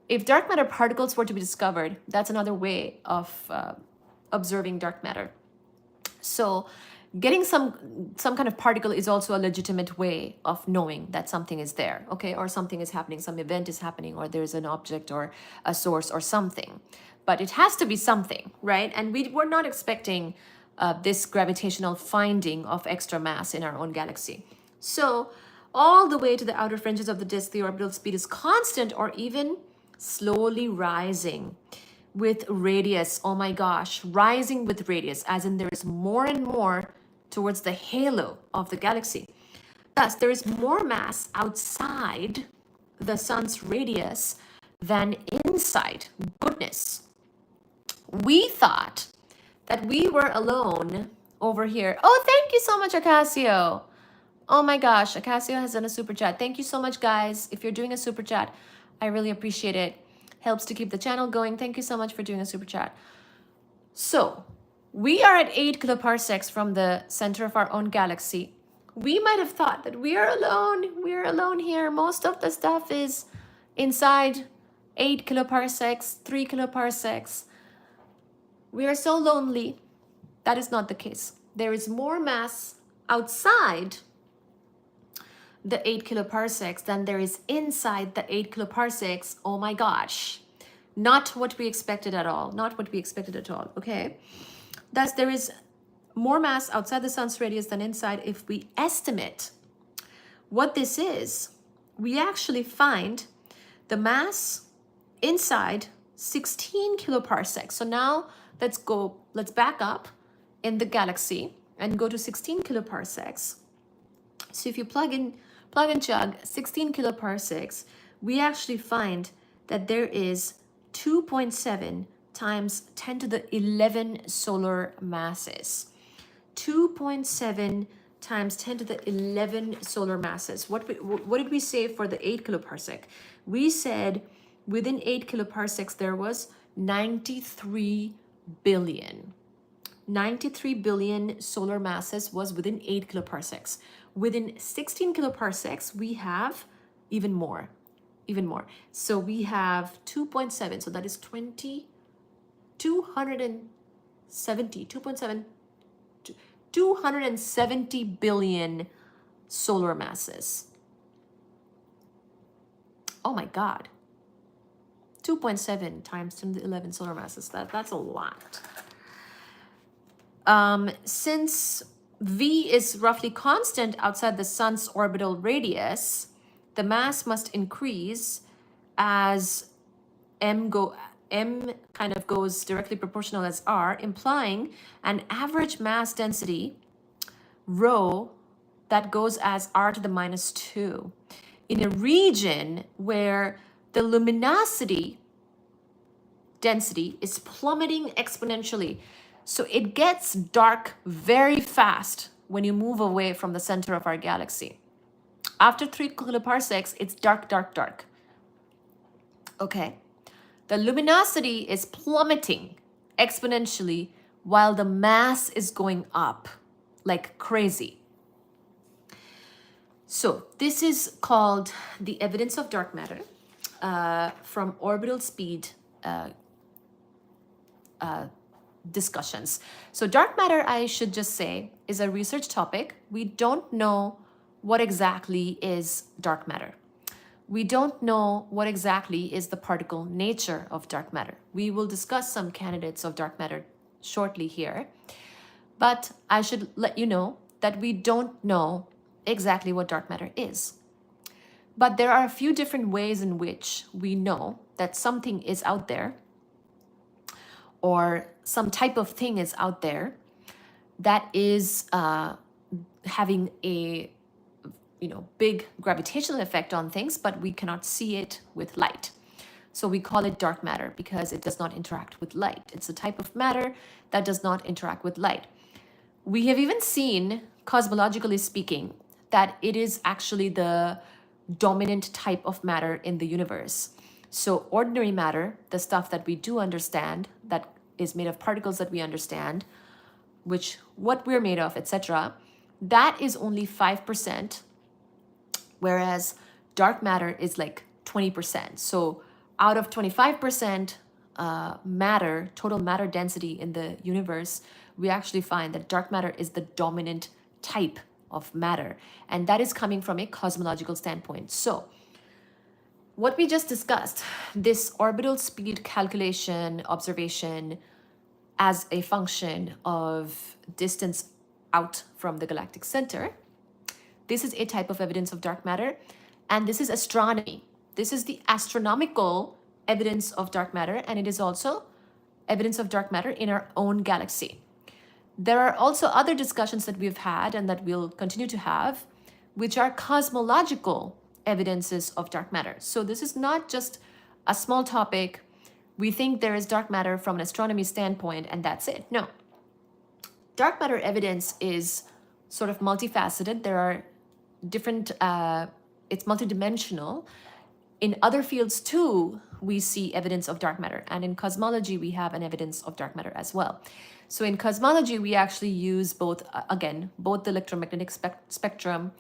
If dark matter particles were to be discovered, that's another way of observing dark matter. So getting some kind of particle is also a legitimate way of knowing that something is there, okay? Or something is happening, some event is happening, or there's an object or a source or something. But it has to be something, right? And we were not expecting this gravitational finding of extra mass in our own galaxy. So all the way to the outer fringes of the disk, the orbital speed is constant or even slowly rising with radius. Oh my gosh, rising with radius, as in there is more and more towards the halo of the galaxy. Thus, there is more mass outside the sun's radius than inside. Goodness. We thought that we were alone over here. Oh, thank you so much, Acacio. Oh my gosh, Acacio has done a super chat. Thank you so much, guys. If you're doing a super chat, I really appreciate it. Helps to keep the channel going. Thank you so much for doing a super chat. So we are at 8 kiloparsecs from the center of our own galaxy. We might have thought that we are alone. We're alone here. Most of the stuff is inside 8 kiloparsecs, 3 kiloparsecs. We are so lonely. That is not the case. There is more mass outside the 8 kiloparsecs than there is inside the 8 kiloparsecs. Oh my gosh. Not what we expected at all. Not what we expected at all. Okay. Thus, there is more mass outside the sun's radius than inside. If we estimate what this is, we actually find the mass inside 16 kiloparsecs. So now let's back up in the galaxy and go to 16 kiloparsecs. So if you plug and chug 16 kiloparsecs, we actually find that there is 2.7 times 10 to the 11 solar masses. 2.7 times 10 to the 11 solar masses. What did we say for the 8 kiloparsec? We said within 8 kiloparsecs there was 93 billion. 93 billion solar masses was within 8 kiloparsecs. Within 16 kiloparsecs, we have even more. So we have 2.7, so that is 270 billion solar masses. Oh my God. 2.7 times 10 to the 11 solar masses. That's a lot. Since V is roughly constant outside the sun's orbital radius, the mass must increase as m kind of goes directly proportional as r, implying an average mass density rho that goes as r to the minus 2 in a region where the luminosity density is plummeting exponentially. So it gets dark very fast when you move away from the center of our galaxy. After 3 kiloparsecs, it's dark, dark, dark. Okay. The luminosity is plummeting exponentially while the mass is going up like crazy. So this is called the evidence of dark matter from orbital speed discussions. So dark matter, I should just say, is a research topic. We don't know what exactly is dark matter. We don't know what exactly is the particle nature of dark matter. We will discuss some candidates of dark matter shortly here, but I should let you know that we don't know exactly what dark matter is. But there are a few different ways in which we know that something is out there, or some type of thing is out there that is having a big gravitational effect on things, but we cannot see it with light. So we call it dark matter because it does not interact with light. It's a type of matter that does not interact with light. We have even seen, cosmologically speaking, that it is actually the dominant type of matter in the universe. So ordinary matter, the stuff that we do understand, that is made of particles that we understand, which what we're made of, etc., that is only 5%, whereas dark matter is like 20%. So out of 25% matter, total matter density in the universe, we actually find that dark matter is the dominant type of matter. And that is coming from a cosmological standpoint. So what we just discussed, this orbital speed calculation, observation as a function of distance out from the galactic center, this is a type of evidence of dark matter, and this is astronomy. This is the astronomical evidence of dark matter, and it is also evidence of dark matter in our own galaxy. There are also other discussions that we've had and that we'll continue to have, which are cosmological evidences of dark matter. So this is not just a small topic. We think there is dark matter from an astronomy standpoint, and that's it. No. Dark matter evidence is sort of multifaceted. There are different, it's multidimensional. In other fields too, we see evidence of dark matter. And in cosmology, we have an evidence of dark matter as well. So in cosmology, we actually use both, both the electromagnetic spectrum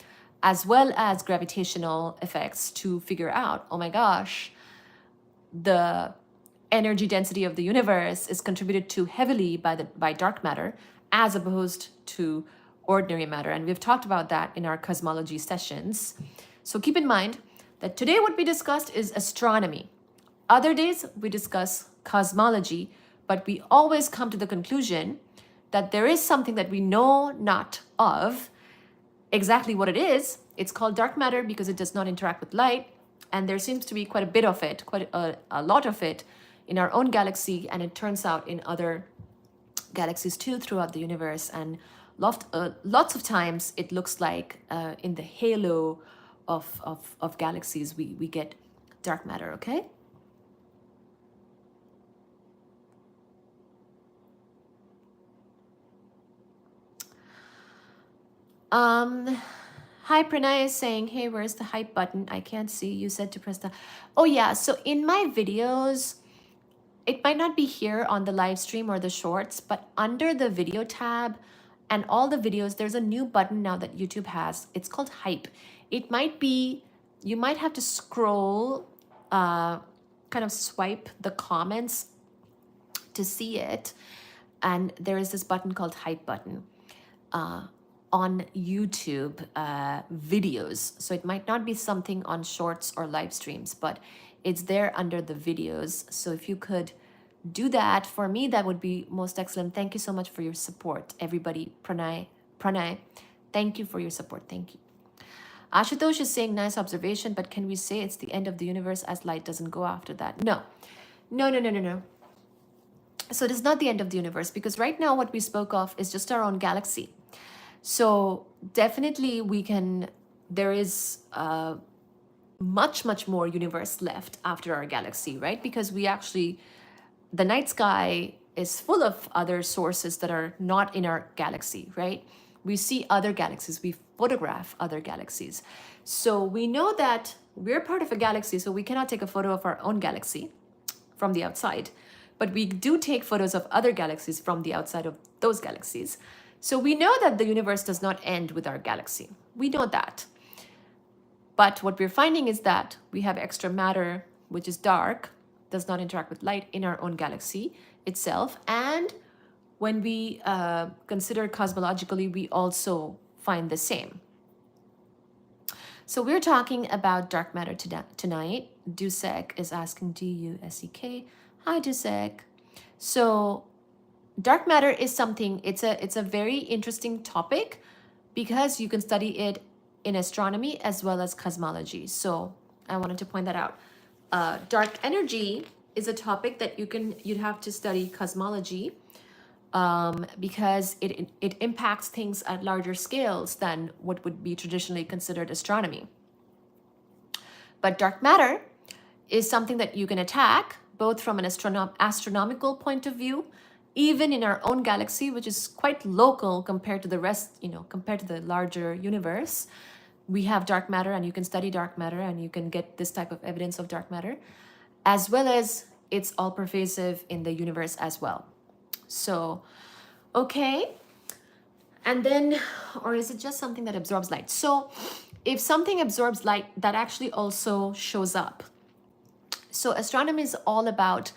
as well as gravitational effects to figure out, oh my gosh, the energy density of the universe is contributed to heavily by dark matter as opposed to ordinary matter. And we've talked about that in our cosmology sessions. So keep in mind that today what we discussed is astronomy. Other days we discuss cosmology, but we always come to the conclusion that there is something that we know not of. Exactly what it is, it's called dark matter because it does not interact with light, and there seems to be quite a bit of it, quite a lot of it in our own galaxy, and it turns out in other galaxies too throughout the universe, and Lots of times it looks like in the halo of galaxies, we get dark matter, okay? Hi, Pranay is saying, hey, where's the hype button? I can't see. You said to press the... Oh, yeah. So in my videos, it might not be here on the live stream or the shorts, but under the video tab and all the videos, there's a new button now that YouTube has. It's called hype. It might be, you might have to scroll, kind of swipe the comments to see it. And there is this button called hype button on YouTube videos. So it might not be something on shorts or live streams, but it's there under the videos. So if you could do that for me, that would be most excellent. Thank you so much for your support, everybody. Pranay, thank you for your support. Thank you. Ashutosh is saying, nice observation, but can we say it's the end of the universe as light doesn't go after that? No. So it is not the end of the universe, because right now what we spoke of is just our own galaxy. So definitely there is much more universe left after our galaxy, right? Because the night sky is full of other sources that are not in our galaxy, right? We see other galaxies, we photograph other galaxies. So we know that we're part of a galaxy, so we cannot take a photo of our own galaxy from the outside, but we do take photos of other galaxies from the outside of those galaxies. So we know that the universe does not end with our galaxy. We know that. But what we're finding is that we have extra matter, which is dark, does not interact with light in our own galaxy itself. And when we consider cosmologically, we also find the same. So we're talking about dark matter tonight. Dusek is asking, D-U-S-E-K. Hi, Dusek. So dark matter is something, it's a very interesting topic because you can study it in astronomy as well as cosmology. So I wanted to point that out. Dark energy is a topic that you'd have to study cosmology because it impacts things at larger scales than what would be traditionally considered astronomy. But dark matter is something that you can attack both from an astronomical point of view, even in our own galaxy, which is quite local compared to the rest, compared to the larger universe. We have dark matter, and you can study dark matter, and you can get this type of evidence of dark matter, as well as it's all pervasive in the universe as well. So, okay. And then, or is it just something that absorbs light? So if something absorbs light, that actually also shows up. So astronomy is all about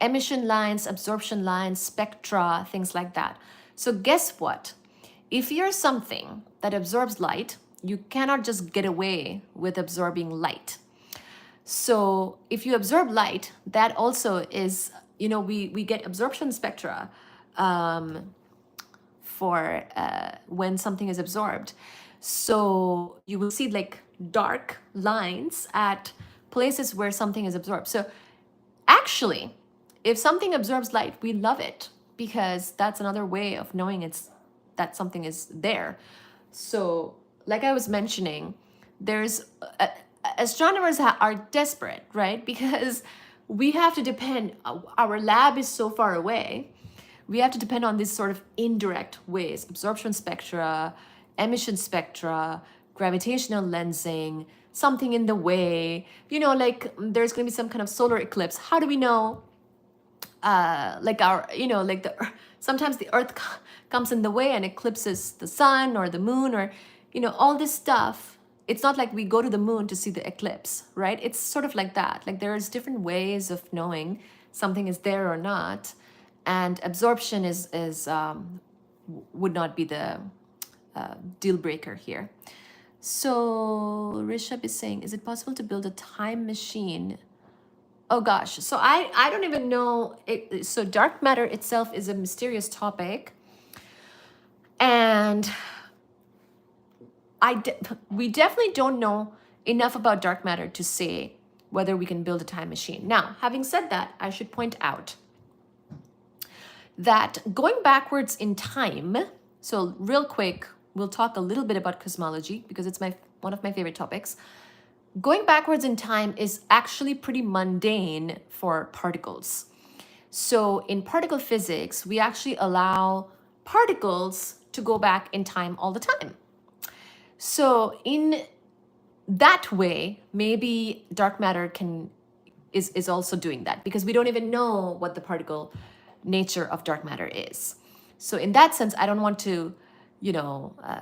emission lines, absorption lines, spectra, things like that. So guess what? If you're something that absorbs light, you cannot just get away with absorbing light. So if you absorb light, that also is, we get absorption spectra for when something is absorbed. So you will see like dark lines at places where something is absorbed. So actually, if something absorbs light, we love it because that's another way of knowing that something is there. So like I was mentioning, astronomers are desperate, right? Because we have to depend, our lab is so far away, we have to depend on these sort of indirect ways, absorption spectra, emission spectra, gravitational lensing, something in the way, like there's going to be some kind of solar eclipse. How do we know? Sometimes the earth comes in the way and eclipses the sun or the moon or, all this stuff. It's not like we go to the moon to see the eclipse, right? It's sort of like that. Like there's different ways of knowing something is there or not. And absorption would not be the deal breaker here. So Rishabh is saying, is it possible to build a time machine? Oh gosh, so I don't even know. So dark matter itself is a mysterious topic. And we definitely don't know enough about dark matter to say whether we can build a time machine. Now, having said that, I should point out that going backwards in time So real quick, we'll talk a little bit about cosmology because it's one of my favorite topics. Going backwards in time is actually pretty mundane for particles. So in particle physics, we actually allow particles to go back in time all the time. So in that way, maybe dark matter is also doing that because we don't even know what the particle nature of dark matter is. So in that sense, I don't want to,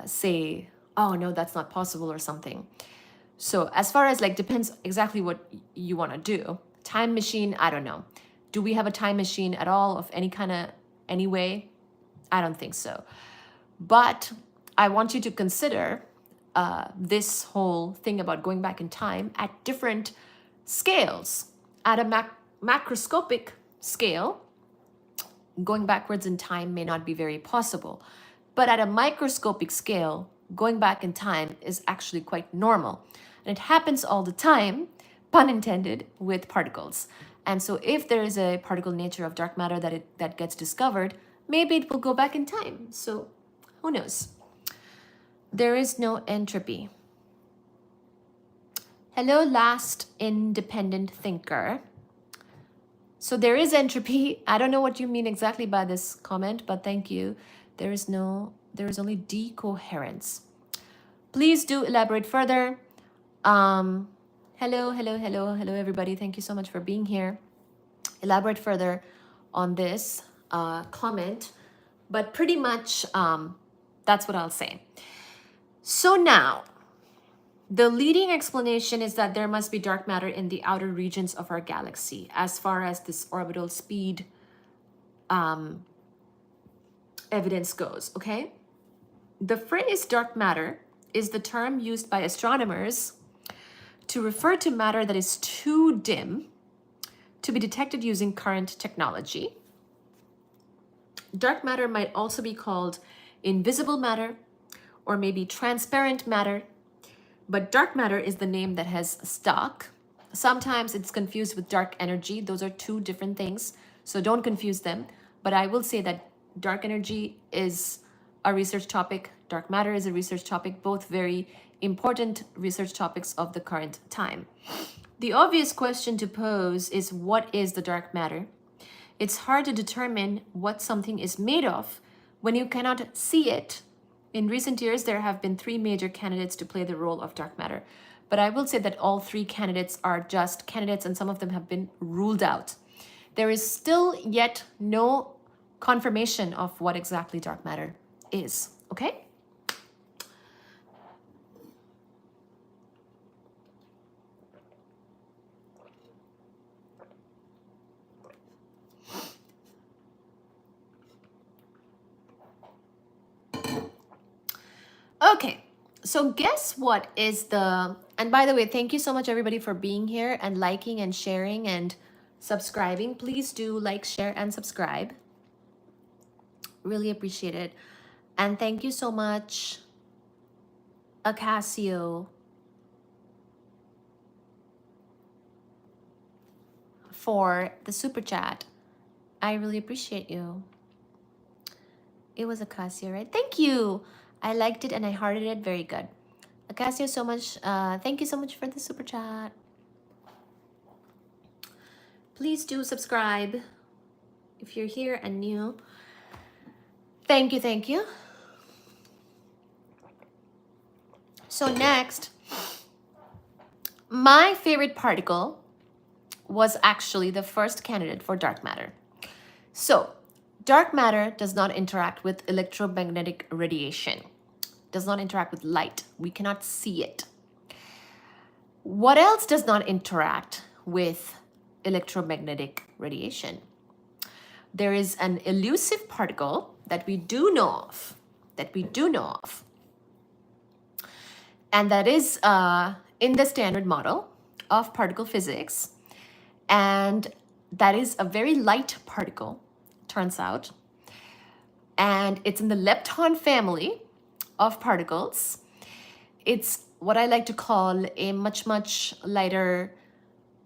say, oh no, that's not possible or something. So as far as like depends exactly what you want to do. Time machine, I don't know. Do we have a time machine at all of any kind of any way? I don't think so. But I want you to consider this whole thing about going back in time at different scales. At a macroscopic scale, going backwards in time may not be very possible. But at a microscopic scale, going back in time is actually quite normal. And it happens all the time, pun intended, with particles. And so if there is a particle nature of dark matter that gets discovered, maybe it will go back in time. So who knows? There is no entropy. Hello, last independent thinker. So there is entropy. I don't know what you mean exactly by this comment, but thank you. There is only decoherence. Please do elaborate further. Hello, everybody. Thank you so much for being here. Elaborate further on this comment, but pretty much that's what I'll say. So now, the leading explanation is that there must be dark matter in the outer regions of our galaxy as far as this orbital speed evidence goes, okay? The phrase dark matter is the term used by astronomers to refer to matter that is too dim to be detected using current technology. Dark matter might also be called invisible matter or maybe transparent matter, but dark matter is the name that has stuck. Sometimes it's confused with dark energy. Those are two different things, so don't confuse them. But I will say that dark energy is a research topic. Dark matter is a research topic, both very important research topics of the current time. The obvious question to pose is, what is the dark matter? It's hard to determine what something is made of when you cannot see it. In recent years, there have been 3 major candidates to play the role of dark matter. But I will say that all 3 candidates are just candidates and some of them have been ruled out. There is still yet no confirmation of what exactly dark matter is, okay? Okay, so guess what is and by the way, thank you so much everybody for being here and liking and sharing and subscribing. Please do like, share, and subscribe. Really appreciate it. And thank you so much, Acacio, for the super chat. I really appreciate you. It was Acacio, right? Thank you. I liked it and I hearted it. Very good. Acacio, so much. Thank you so much for the super chat. Please do subscribe if you're here and new. Thank you, thank you. So next, my favorite particle was actually the first candidate for dark matter. So dark matter does not interact with electromagnetic radiation, does not interact with light. We cannot see it. What else does not interact with electromagnetic radiation? There is an elusive particle that we do know of, and that is in the standard model of particle physics. And that is a very light particle, turns out. And it's in the lepton family of particles. It's what I like to call a much, much lighter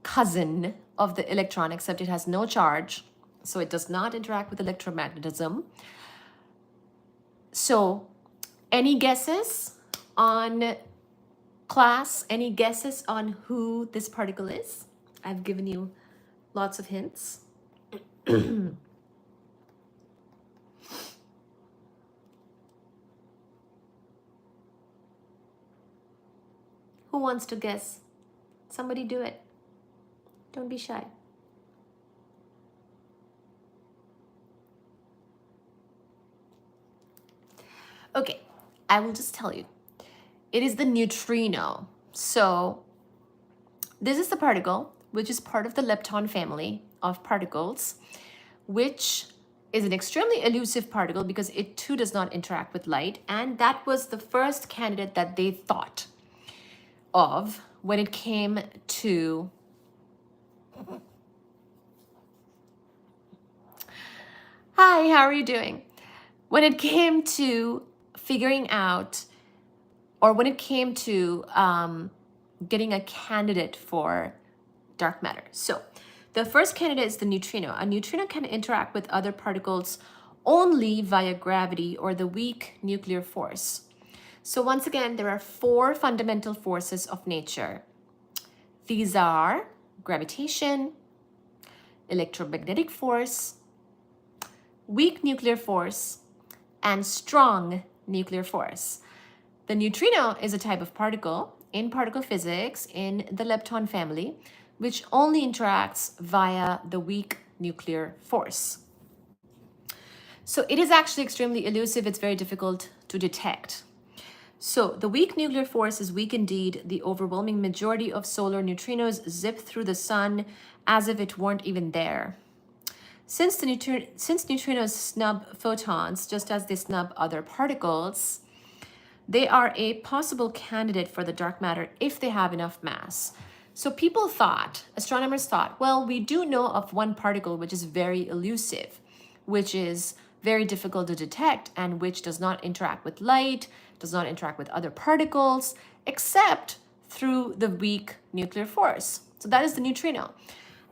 cousin of the electron, except it has no charge. So it does not interact with electromagnetism. So any guesses on class? Any guesses on who this particle is? I've given you lots of hints. Who wants to guess? Somebody do it. Don't be shy. Okay, I will just tell you. It is the neutrino. So this is the particle, which is part of the lepton family of particles, which is an extremely elusive particle because it too does not interact with light. And that was the first candidate that they thought of when it came to Hi, how are you doing? When it came to figuring out, or when it came to getting a candidate for dark matter. So the first candidate is the neutrino. A neutrino can interact with other particles only via gravity or the weak nuclear force. So once again, there are 4 fundamental forces of nature. These are gravitation, electromagnetic force, weak nuclear force, and strong nuclear force. The neutrino is a type of particle in particle physics in the lepton family, which only interacts via the weak nuclear force. So it is actually extremely elusive. It's very difficult to detect. So the weak nuclear force is weak indeed. The overwhelming majority of solar neutrinos zip through the sun as if it weren't even there. Since neutrinos snub photons, just as they snub other particles, they are a possible candidate for the dark matter if they have enough mass. So people thought, astronomers thought, well, we do know of one particle which is very elusive, which is very difficult to detect and which does not interact with light, does not interact with other particles, except through the weak nuclear force. So that is the neutrino.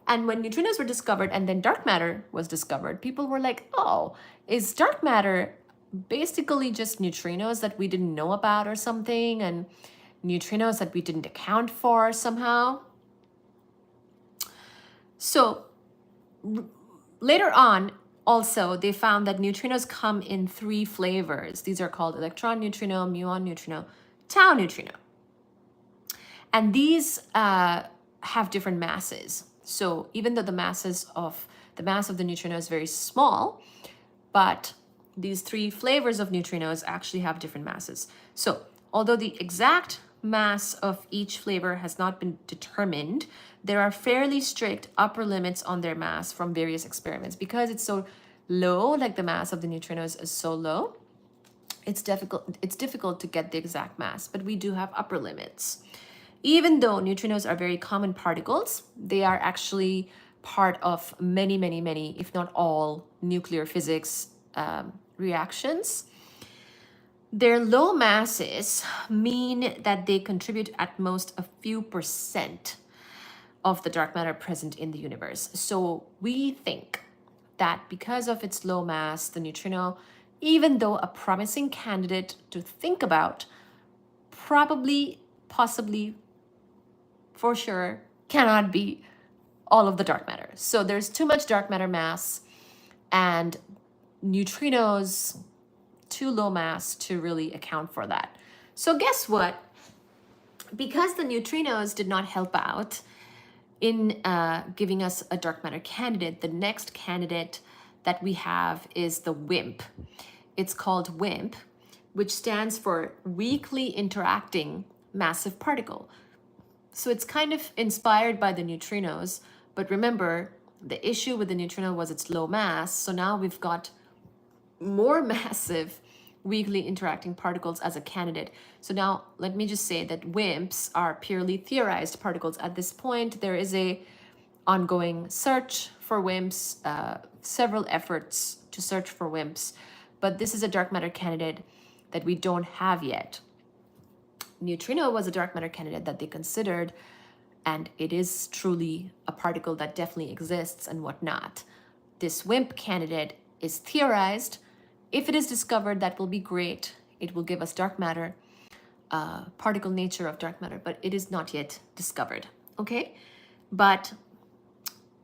And when neutrinos were discovered and then dark matter was discovered, people were like, oh, is dark matter basically just neutrinos that we didn't know about or something, and neutrinos that we didn't account for somehow? So later on, also, they found that neutrinos come in 3 flavors. These are called electron neutrino, muon neutrino, tau neutrino. And these have different masses. So even though the mass of the neutrino is very small, but these 3 flavors of neutrinos actually have different masses. So although the exact mass of each flavor has not been determined, there are fairly strict upper limits on their mass from various experiments. Because it's so low, like the mass of the neutrinos is so low, it's difficult to get the exact mass, but we do have upper limits. Even though neutrinos are very common particles, they are actually part of many, many, many, if not all, nuclear physics reactions. Their low masses mean that they contribute at most a few % of the dark matter present in the universe. So we think that because of its low mass, the neutrino, even though a promising candidate to think about, probably, possibly, for sure, cannot be all of the dark matter. So there's too much dark matter mass and neutrinos too low mass to really account for that. So guess what? Because the neutrinos did not help out in giving us a dark matter candidate, the next candidate that we have is the WIMP. It's called WIMP, which stands for weakly interacting massive particle. So it's kind of inspired by the neutrinos, but remember, the issue with the neutrino was its low mass. So now we've got more massive weakly interacting particles as a candidate. So now let me just say that WIMPs are purely theorized particles at this point. There is a ongoing search for WIMPs, several efforts to search for WIMPs, but this is a dark matter candidate that we don't have yet. Neutrino was a dark matter candidate that they considered, and it is truly a particle that definitely exists and whatnot. This WIMP candidate is theorized. If it is discovered, that will be great. It will give us dark matter, particle nature of dark matter, but it is not yet discovered, okay? But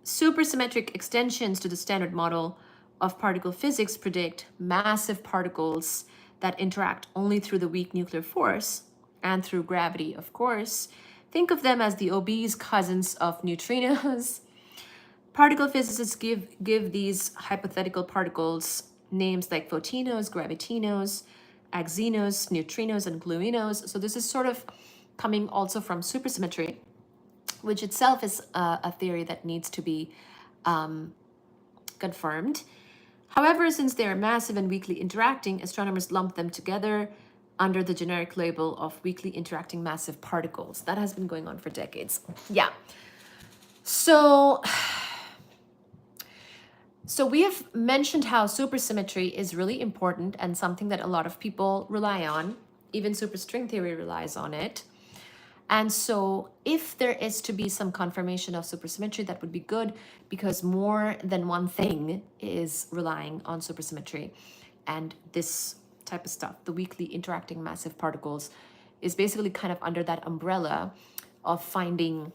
supersymmetric extensions to the standard model of particle physics predict massive particles that interact only through the weak nuclear force and through gravity, of course. Think of them as the obese cousins of neutrinos. Particle physicists give these hypothetical particles names like photinos, gravitinos, axinos, neutrinos, and gluinos. So this is sort of coming also from supersymmetry, which itself is a theory that needs to be confirmed. However, since they are massive and weakly interacting, astronomers lump them together under the generic label of weakly interacting massive particles. That has been going on for decades. Yeah. So we have mentioned how supersymmetry is really important and something that a lot of people rely on. Even superstring theory relies on it. And so if there is to be some confirmation of supersymmetry, that would be good, because more than one thing is relying on supersymmetry. And this type of stuff, the weakly interacting massive particles, is basically kind of under that umbrella of finding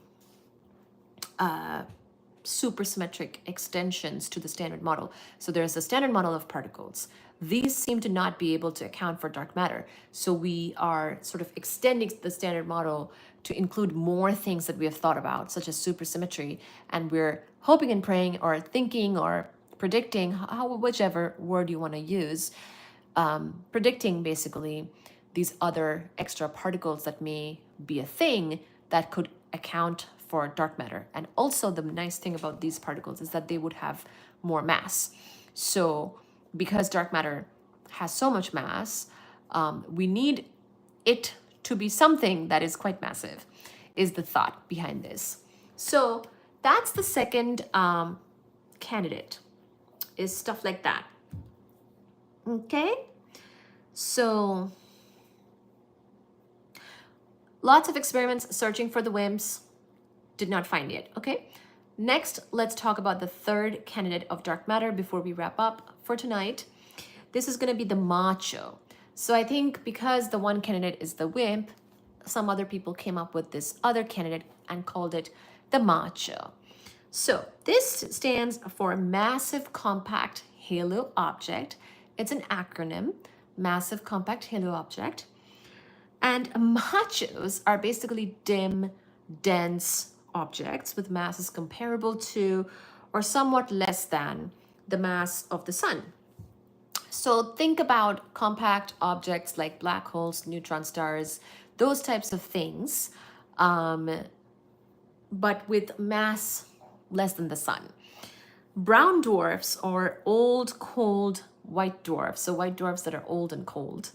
supersymmetric extensions to the standard model. So there's a standard model of particles. These seem to not be able to account for dark matter. So we are sort of extending the standard model to include more things that we have thought about, such as supersymmetry. And we're hoping and praying or thinking or predicting, whichever word you want to use, predicting basically these other extra particles that may be a thing that could account for dark matter. And also the nice thing about these particles is that they would have more mass. So because dark matter has so much mass, we need it to be something that is quite massive, is the thought behind this. So that's the second candidate, is stuff like that. Okay, so lots of experiments searching for the WIMPs, did not find it. Okay, next let's talk about the third candidate of dark matter before we wrap up for tonight. This is going to be the macho. So I think because the one candidate is the WIMP, some other people came up with this other candidate and called it the macho. So this stands for massive compact halo object. It's an acronym, massive compact halo object. And machos are basically dim, dense objects with masses comparable to or somewhat less than the mass of the sun. So think about compact objects like black holes, neutron stars, those types of things, but with mass less than the sun. Brown dwarfs or old, cold white dwarfs, so white dwarfs that are old and cold,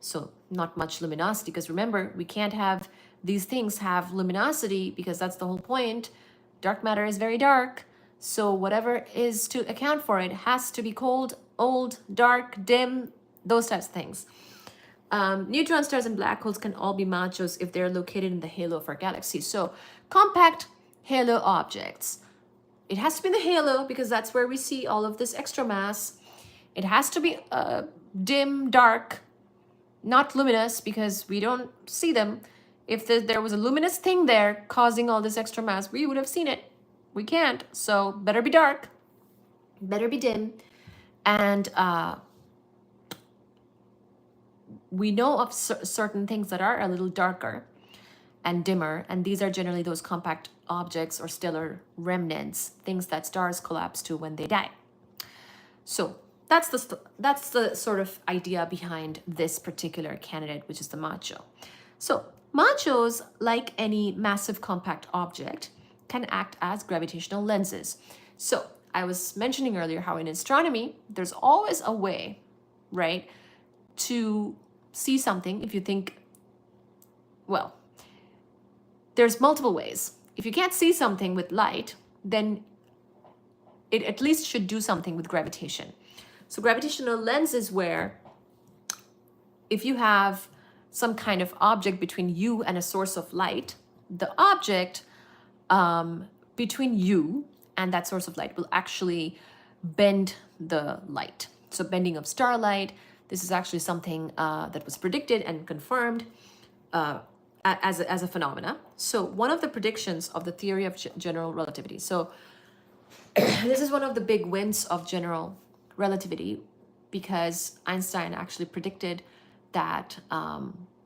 so not much luminosity, because remember, we can't have these things have luminosity because that's the whole point. Dark matter is very dark, so whatever is to account for it has to be cold, old, dark, dim, those types of things. Neutron stars and black holes can all be machos if they're located in the halo of our galaxy. So compact halo objects. It has to be in the halo because that's where we see all of this extra mass. It has to be dim, dark, not luminous because we don't see them. If there was a luminous thing there causing all this extra mass, we would have seen it. We can't, so better be dark, better be dim. And we know of certain things that are a little darker and dimmer, and these are generally those compact objects or stellar remnants, things that stars collapse to when they die. So that's the sort of idea behind this particular candidate, which is the macho. So machos, like any massive compact object, can act as gravitational lenses. So I was mentioning earlier how in astronomy, there's always a way, right, to see something. If you think, well, there's multiple ways. If you can't see something with light, then it at least should do something with gravitation. So gravitational lens is where if you have some kind of object between you and a source of light, the object between you and that source of light will actually bend the light. So bending of starlight, this is actually something that was predicted and confirmed as a phenomena. So one of the predictions of the theory of general relativity. So this is one of the big wins of general relativity, because Einstein actually predicted that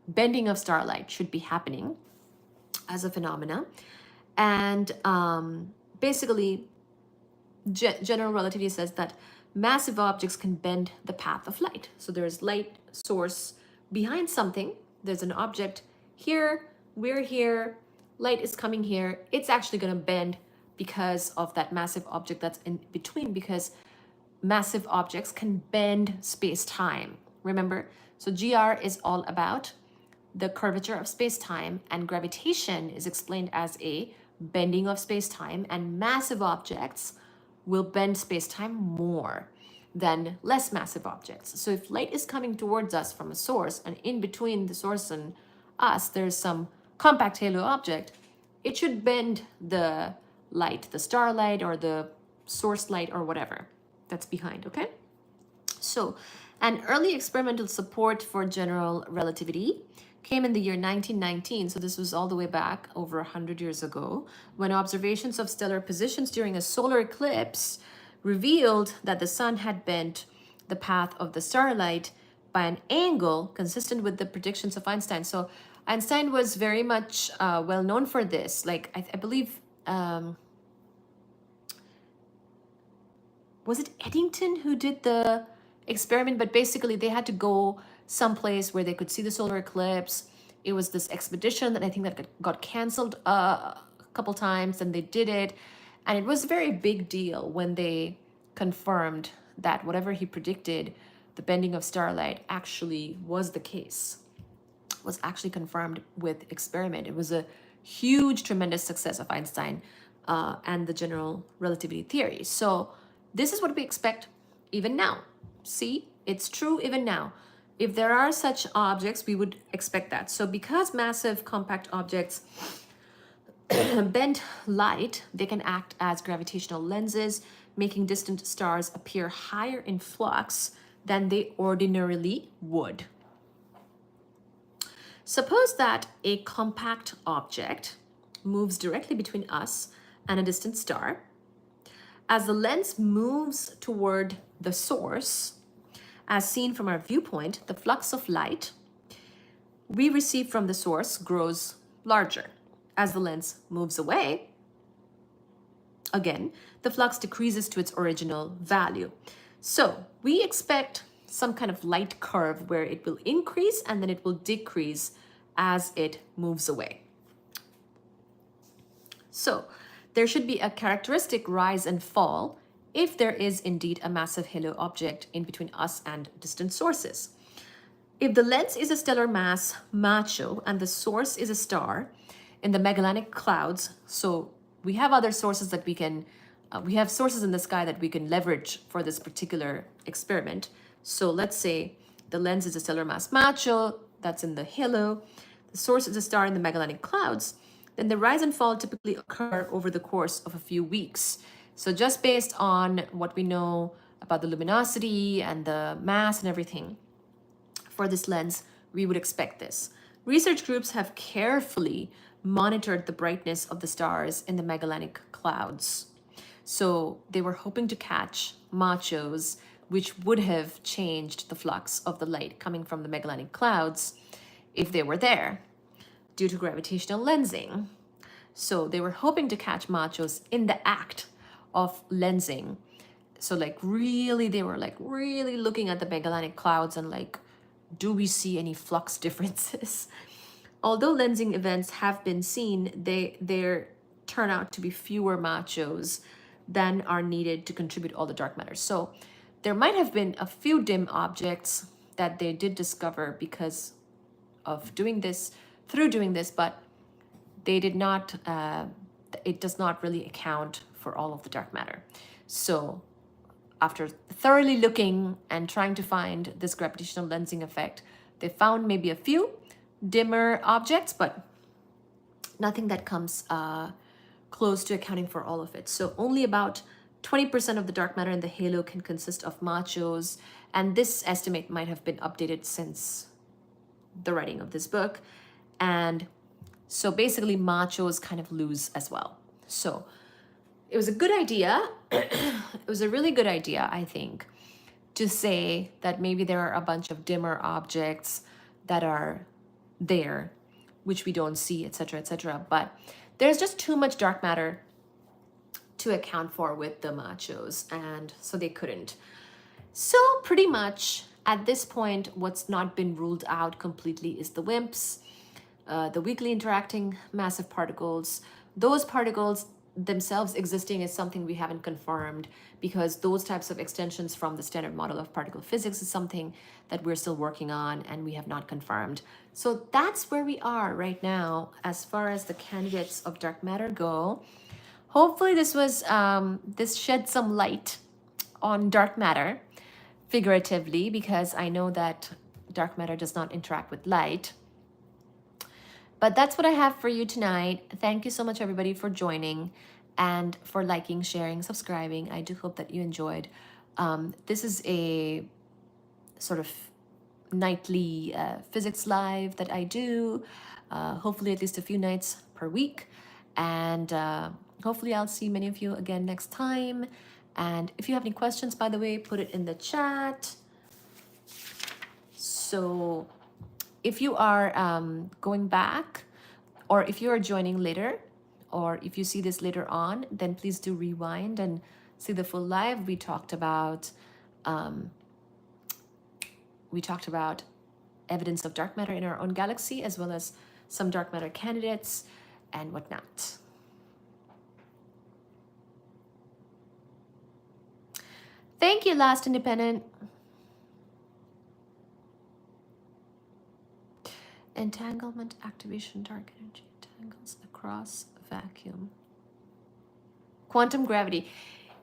bending of starlight should be happening as a phenomena. And basically, general relativity says that massive objects can bend the path of light. So there's light source behind something. There's an object here, we're here, light is coming here. It's actually going to bend because of that massive object that's in between, because massive objects can bend space-time. Remember? So GR is all about the curvature of space-time, and gravitation is explained as a bending of space-time, and massive objects will bend space-time more than less massive objects. So if light is coming towards us from a source, and in between the source and us there's some compact halo object, it should bend the light, the starlight or the source light or whatever that's behind, okay? So an early experimental support for general relativity came in the year 1919. So this was all the way back over 100 years ago, when observations of stellar positions during a solar eclipse revealed that the sun had bent the path of the starlight by an angle consistent with the predictions of Einstein. So Einstein was very much well known for this. Like I believe, was it Eddington who did the experiment? But basically they had to go someplace where they could see the solar eclipse. It was this expedition that I think that got canceled a couple times, and they did it. And it was a very big deal when they confirmed that whatever he predicted, the bending of starlight, actually was the case, was actually confirmed with experiment. It was a huge, tremendous success of Einstein and the general relativity theory. So this is what we expect even now. See, it's true even now. If there are such objects, we would expect that. So because massive compact objects bend light, they can act as gravitational lenses, making distant stars appear higher in flux than they ordinarily would. Suppose that a compact object moves directly between us and a distant star. As the lens moves toward the source, as seen from our viewpoint, the flux of light we receive from the source grows larger. As the lens moves away, again, the flux decreases to its original value. So we expect some kind of light curve where it will increase and then it will decrease as it moves away. So there should be a characteristic rise and fall if there is indeed a massive halo object in between us and distant sources. If the lens is a stellar mass macho and the source is a star in the Magellanic Clouds, so we have other sources that we can, we have sources in the sky that we can leverage for this particular experiment. So let's say the lens is a stellar mass macho, that's in the halo, the source is a star in the Magellanic Clouds, then the rise and fall typically occur over the course of a few weeks. So just based on what we know about the luminosity and the mass and everything for this lens, we would expect this. Research groups have carefully monitored the brightness of the stars in the Magellanic Clouds. So they were hoping to catch machos, which would have changed the flux of the light coming from the Magellanic Clouds if they were there due to gravitational lensing. So they were hoping to catch machos in the act of lensing. So like really, they were like really looking at the Magellanic Clouds and like, do we see any flux differences? Although lensing events have been seen, there turn out to be fewer machos than are needed to contribute all the dark matter. So there might have been a few dim objects that they did discover because of doing this, but they did not, it does not really account for all of the dark matter. So after thoroughly looking and trying to find this gravitational lensing effect, they found maybe a few dimmer objects, but nothing that comes close to accounting for all of it. So only about 20% of the dark matter in the halo can consist of machos, and this estimate might have been updated since the writing of this book. And so basically machos kind of lose as well. So it was a good idea. It was a really good idea, I think, to say that maybe there are a bunch of dimmer objects that are there, which we don't see, etc., etc. But there's just too much dark matter to account for with the machos, and so they couldn't. So pretty much at this point, what's not been ruled out completely is the WIMPs, the weakly interacting massive particles. Those particles themselves existing is something we haven't confirmed, because those types of extensions from the standard model of particle physics is something that we're still working on and we have not confirmed. So that's where we are right now as far as the candidates of dark matter go. Hopefully this shed some light on dark matter, figuratively, because I know that dark matter does not interact with light. But that's what I have for you tonight. Thank you so much, everybody, for joining and for liking, sharing, subscribing. I do hope that you enjoyed. This is a sort of nightly physics live that I do, hopefully at least a few nights per week. And hopefully I'll see many of you again next time. And if you have any questions, by the way, put it in the chat. So if you are going back, or if you are joining later, or if you see this later on, then please do rewind and see the full live. We talked about evidence of dark matter in our own galaxy, as well as some dark matter candidates and whatnot. Thank you, Last Independent. Entanglement, activation, dark energy entangles across vacuum. Quantum gravity.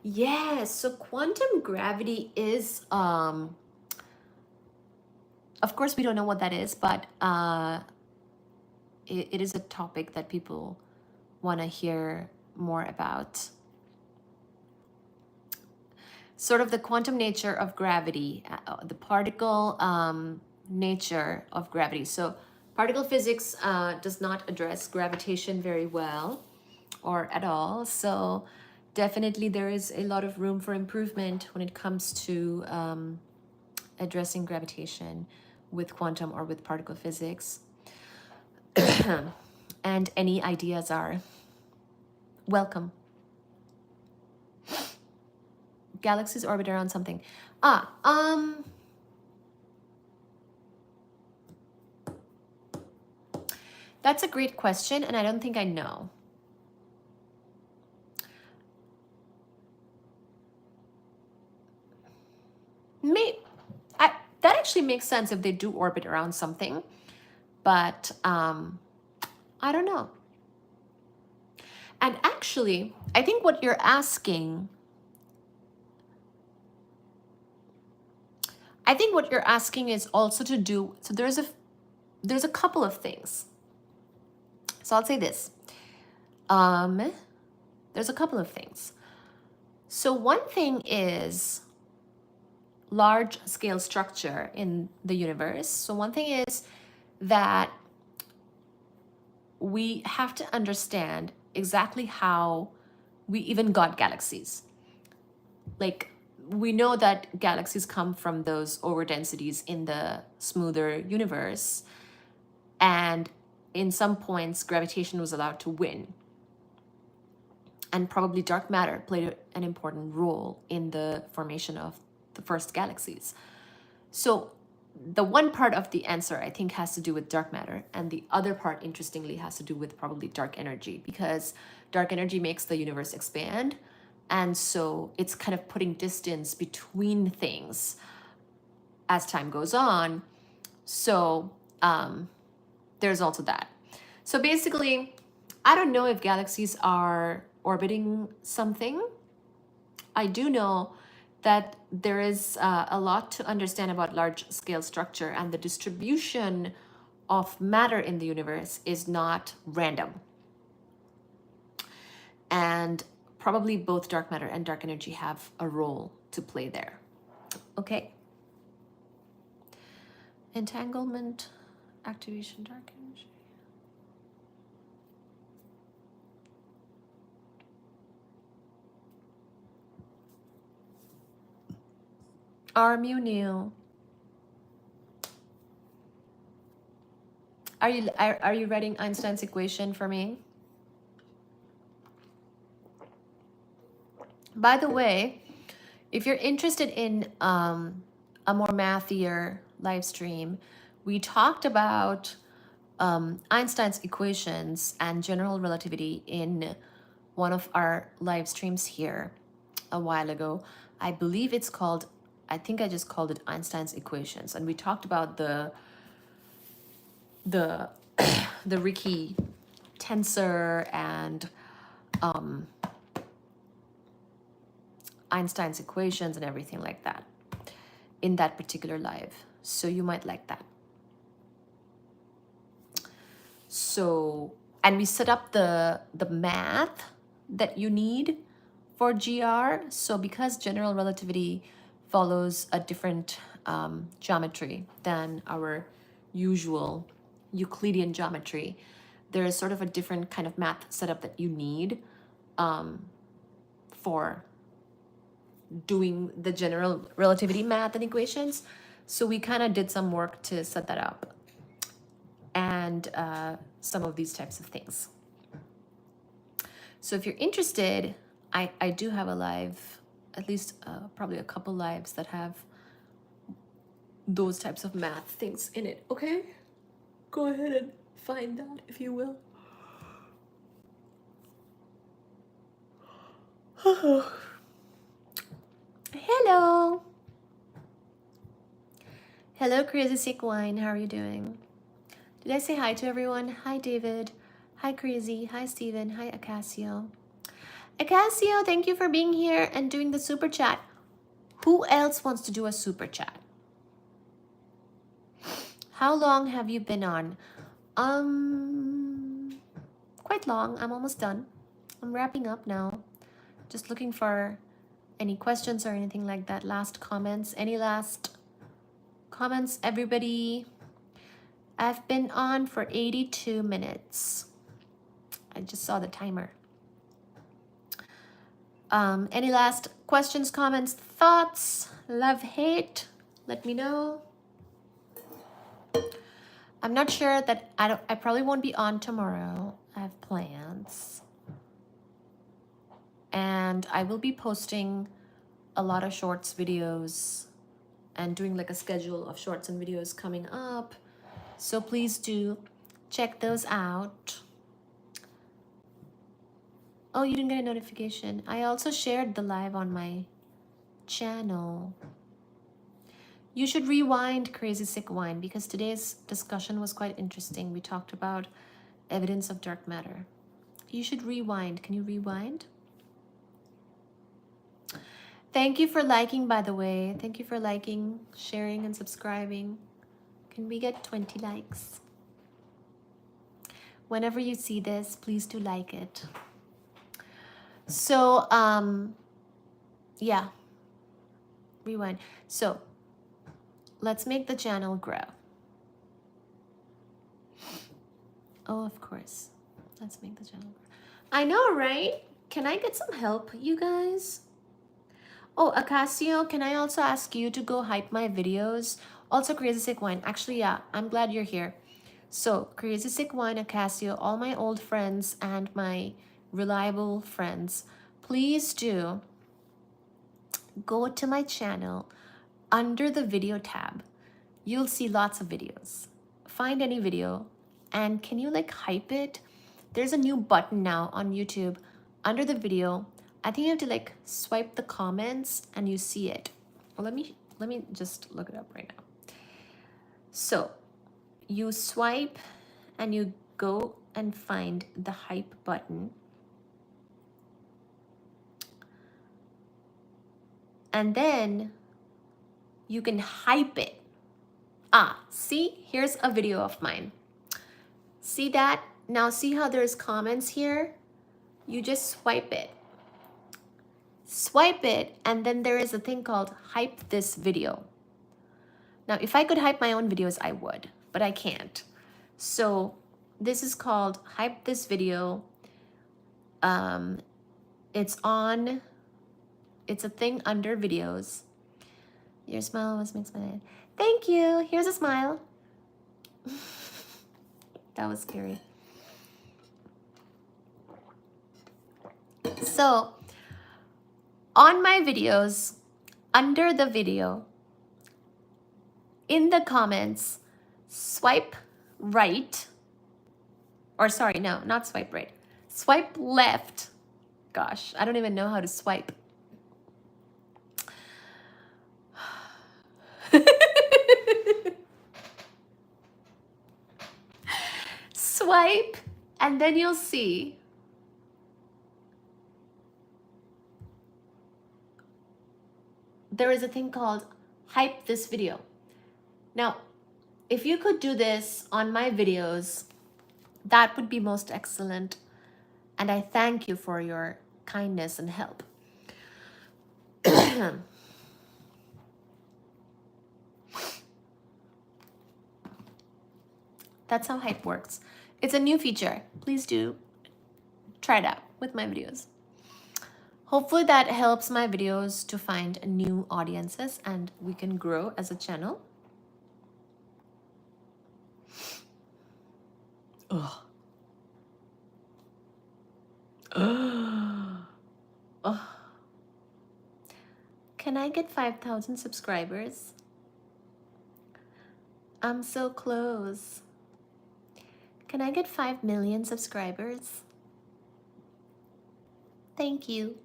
Yes, so quantum gravity is, of course, we don't know what that is, but it is a topic that people want to hear more about. Sort of the quantum nature of gravity, the particle nature of gravity. So particle physics does not address gravitation very well or at all. So definitely there is a lot of room for improvement when it comes to addressing gravitation with quantum or with particle physics. And any ideas are welcome. Galaxies orbit around something. That's a great question, and I don't think I know. That actually makes sense if they do orbit around something, but I don't know. And actually, I think what you're asking, is also to do, so there's a couple of things. So I'll say this. There's a couple of things. So one thing is large scale structure in the universe. So one thing is that we have to understand exactly how we even got galaxies. Like, we know that galaxies come from those overdensities in the smoother universe, and in some points gravitation was allowed to win, and probably dark matter played an important role in the formation of the first galaxies. So the one part of the answer, I think, has to do with dark matter, and the other part, interestingly, has to do with probably dark energy, because dark energy makes the universe expand, and so it's kind of putting distance between things as time goes on. So there's also that. So basically, I don't know if galaxies are orbiting something. I do know that there is a lot to understand about large scale structure, and the distribution of matter in the universe is not random. And probably both dark matter and dark energy have a role to play there. Okay. Entanglement, activation, dark energy. Armuniu. Are you writing Einstein's equation for me? By the way, if you're interested in a more mathier live stream, we talked about Einstein's equations and general relativity in one of our live streams here a while ago. I believe it's called, I think I just called it Einstein's equations, and we talked about the Ricci tensor and Einstein's equations and everything like that in that particular live. So you might like that. So, and we set up the math that you need for GR. So because general relativity follows a different geometry than our usual Euclidean geometry, there is sort of a different kind of math setup that you need for doing the general relativity math and equations. So we kind of did some work to set that up and some of these types of things. So if you're interested, I do have a live, at least probably a couple lives that have those types of math things in it. Okay, go ahead and find that if you will. Hello. Hello, Crazy Sick Wine. How are you doing? Did I say hi to everyone? Hi, David. Hi, Crazy. Hi, Steven. Hi, Acacio. Acacio, thank you for being here and doing the super chat. Who else wants to do a super chat? How long have you been on? Quite long. I'm almost done. I'm wrapping up now. Just looking for any questions or anything like that. Last comments. Any last comments, everybody? I've been on for 82 minutes. I just saw the timer. Any last questions, comments, thoughts, love, hate? Let me know. I'm not sure that I probably won't be on tomorrow. I have plans. And I will be posting a lot of shorts videos and doing like a schedule of shorts and videos coming up. So please do check those out. Oh, you didn't get a notification. I also shared the live on my channel. You should rewind Crazy Sick Wine because today's discussion was quite interesting. We talked about evidence of dark matter. You should rewind. Can you rewind? Thank you for liking, by the way. Thank you for liking, sharing, and subscribing. Can we get 20 likes? Whenever you see this, please do like it. So, yeah. Rewind. So, let's make the channel grow. Oh, of course. Let's make the channel grow. I know, right? Can I get some help, you guys? Oh, Acacio, can I also ask you to go hype my videos? Also, Crazy Sick Wine. Actually, yeah, I'm glad you're here. So, Crazy Sick Wine, Acacio, all my old friends and my reliable friends, please do go to my channel. Under the video tab, you'll see lots of videos. Find any video and can you like hype it? There's a new button now on YouTube under the video. I think you have to like swipe the comments and you see it. Well, let me just look it up right now. So you swipe and you go and find the hype button. And then you can hype it. Ah, see, here's a video of mine. See that? Now see how there's comments here? You just swipe it Swipe it, and then there is a thing called hype this video. Now, if I could hype my own videos, I would, but I can't. So this is called hype this video. It's a thing under videos. Your smile always makes my day. Thank you. Here's a smile. That was scary. So on my videos, under the video, in the comments, swipe right, or sorry, no, not swipe right. Swipe left. Gosh, I don't even know how to swipe. Swipe, and then you'll see there is a thing called hype this video. Now, if you could do this on my videos, that would be most excellent. And I thank you for your kindness and help. That's how hype works. It's a new feature. Please do try it out with my videos. Hopefully that helps my videos to find new audiences and we can grow as a channel. Ugh. Oh. Can I get 5,000 subscribers? I'm so close. Can I get 5 million subscribers? Thank you.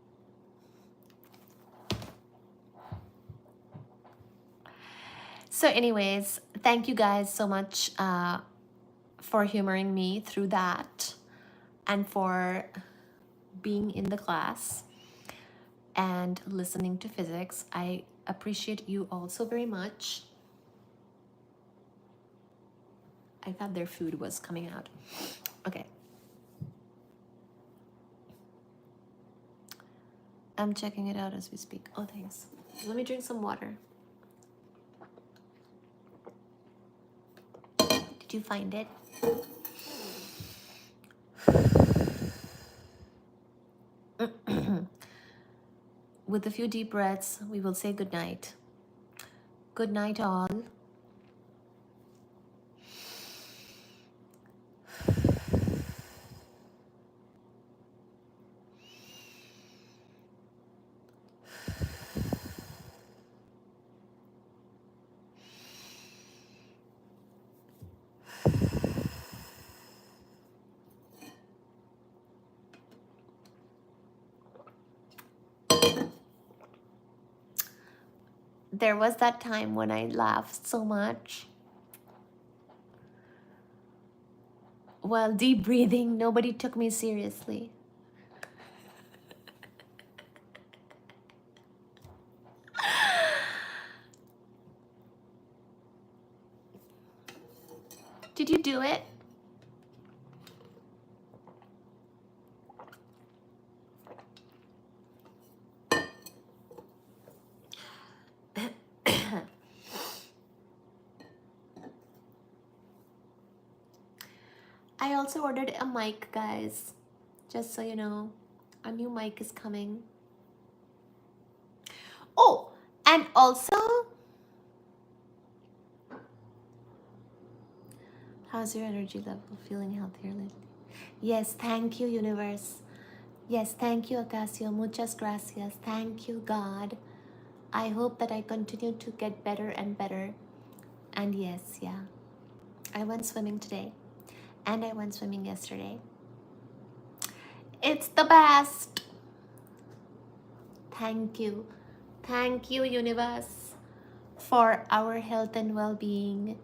So anyways, thank you guys so much for humoring me through that and for being in the class and listening to physics. I appreciate you also very much. I thought their food was coming out. Okay. I'm checking it out as we speak. Oh, thanks. Let me drink some water. Did you find it? With a few deep breaths, we will say good night. Good night, all. There was that time when I laughed so much. While deep breathing, nobody took me seriously. Did you do it? I also ordered a mic, guys. Just so you know, a new mic is coming. Oh, and also, how's your energy level? Feeling healthier lately? Yes, thank you, universe. Yes, thank you, Acacio. Muchas gracias. Thank you, God. I hope that I continue to get better and better. And yes, yeah. I went swimming today. And I went swimming yesterday. It's the best. Thank you. Thank you, universe, for our health and well-being,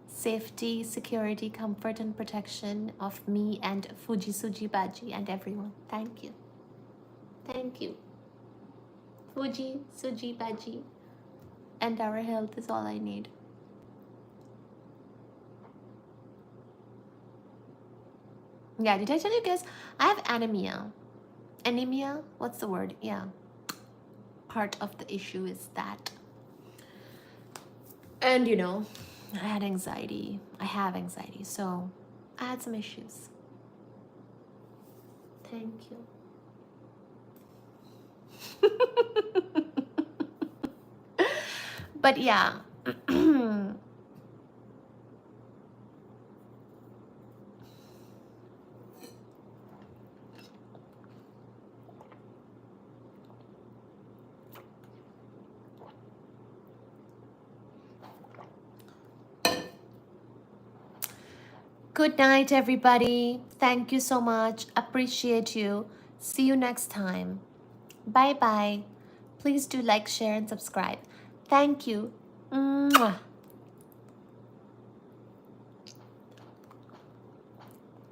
safety, security, comfort, and protection of me and Fuji, Suji, Baji, and everyone. Thank you. Thank you. Fuji, Suji, Baji, and our health is all I need. Yeah, did I tell you guys? I have anemia. Anemia? What's the word? Yeah. part of the issue is that. And you know, I had anxiety. I have anxiety. So I had some issues. Thank you. But yeah. Good night, everybody. Thank you so much. Appreciate you. See you next time. Bye bye. Please do like, share, and subscribe. Thank you. Mwah.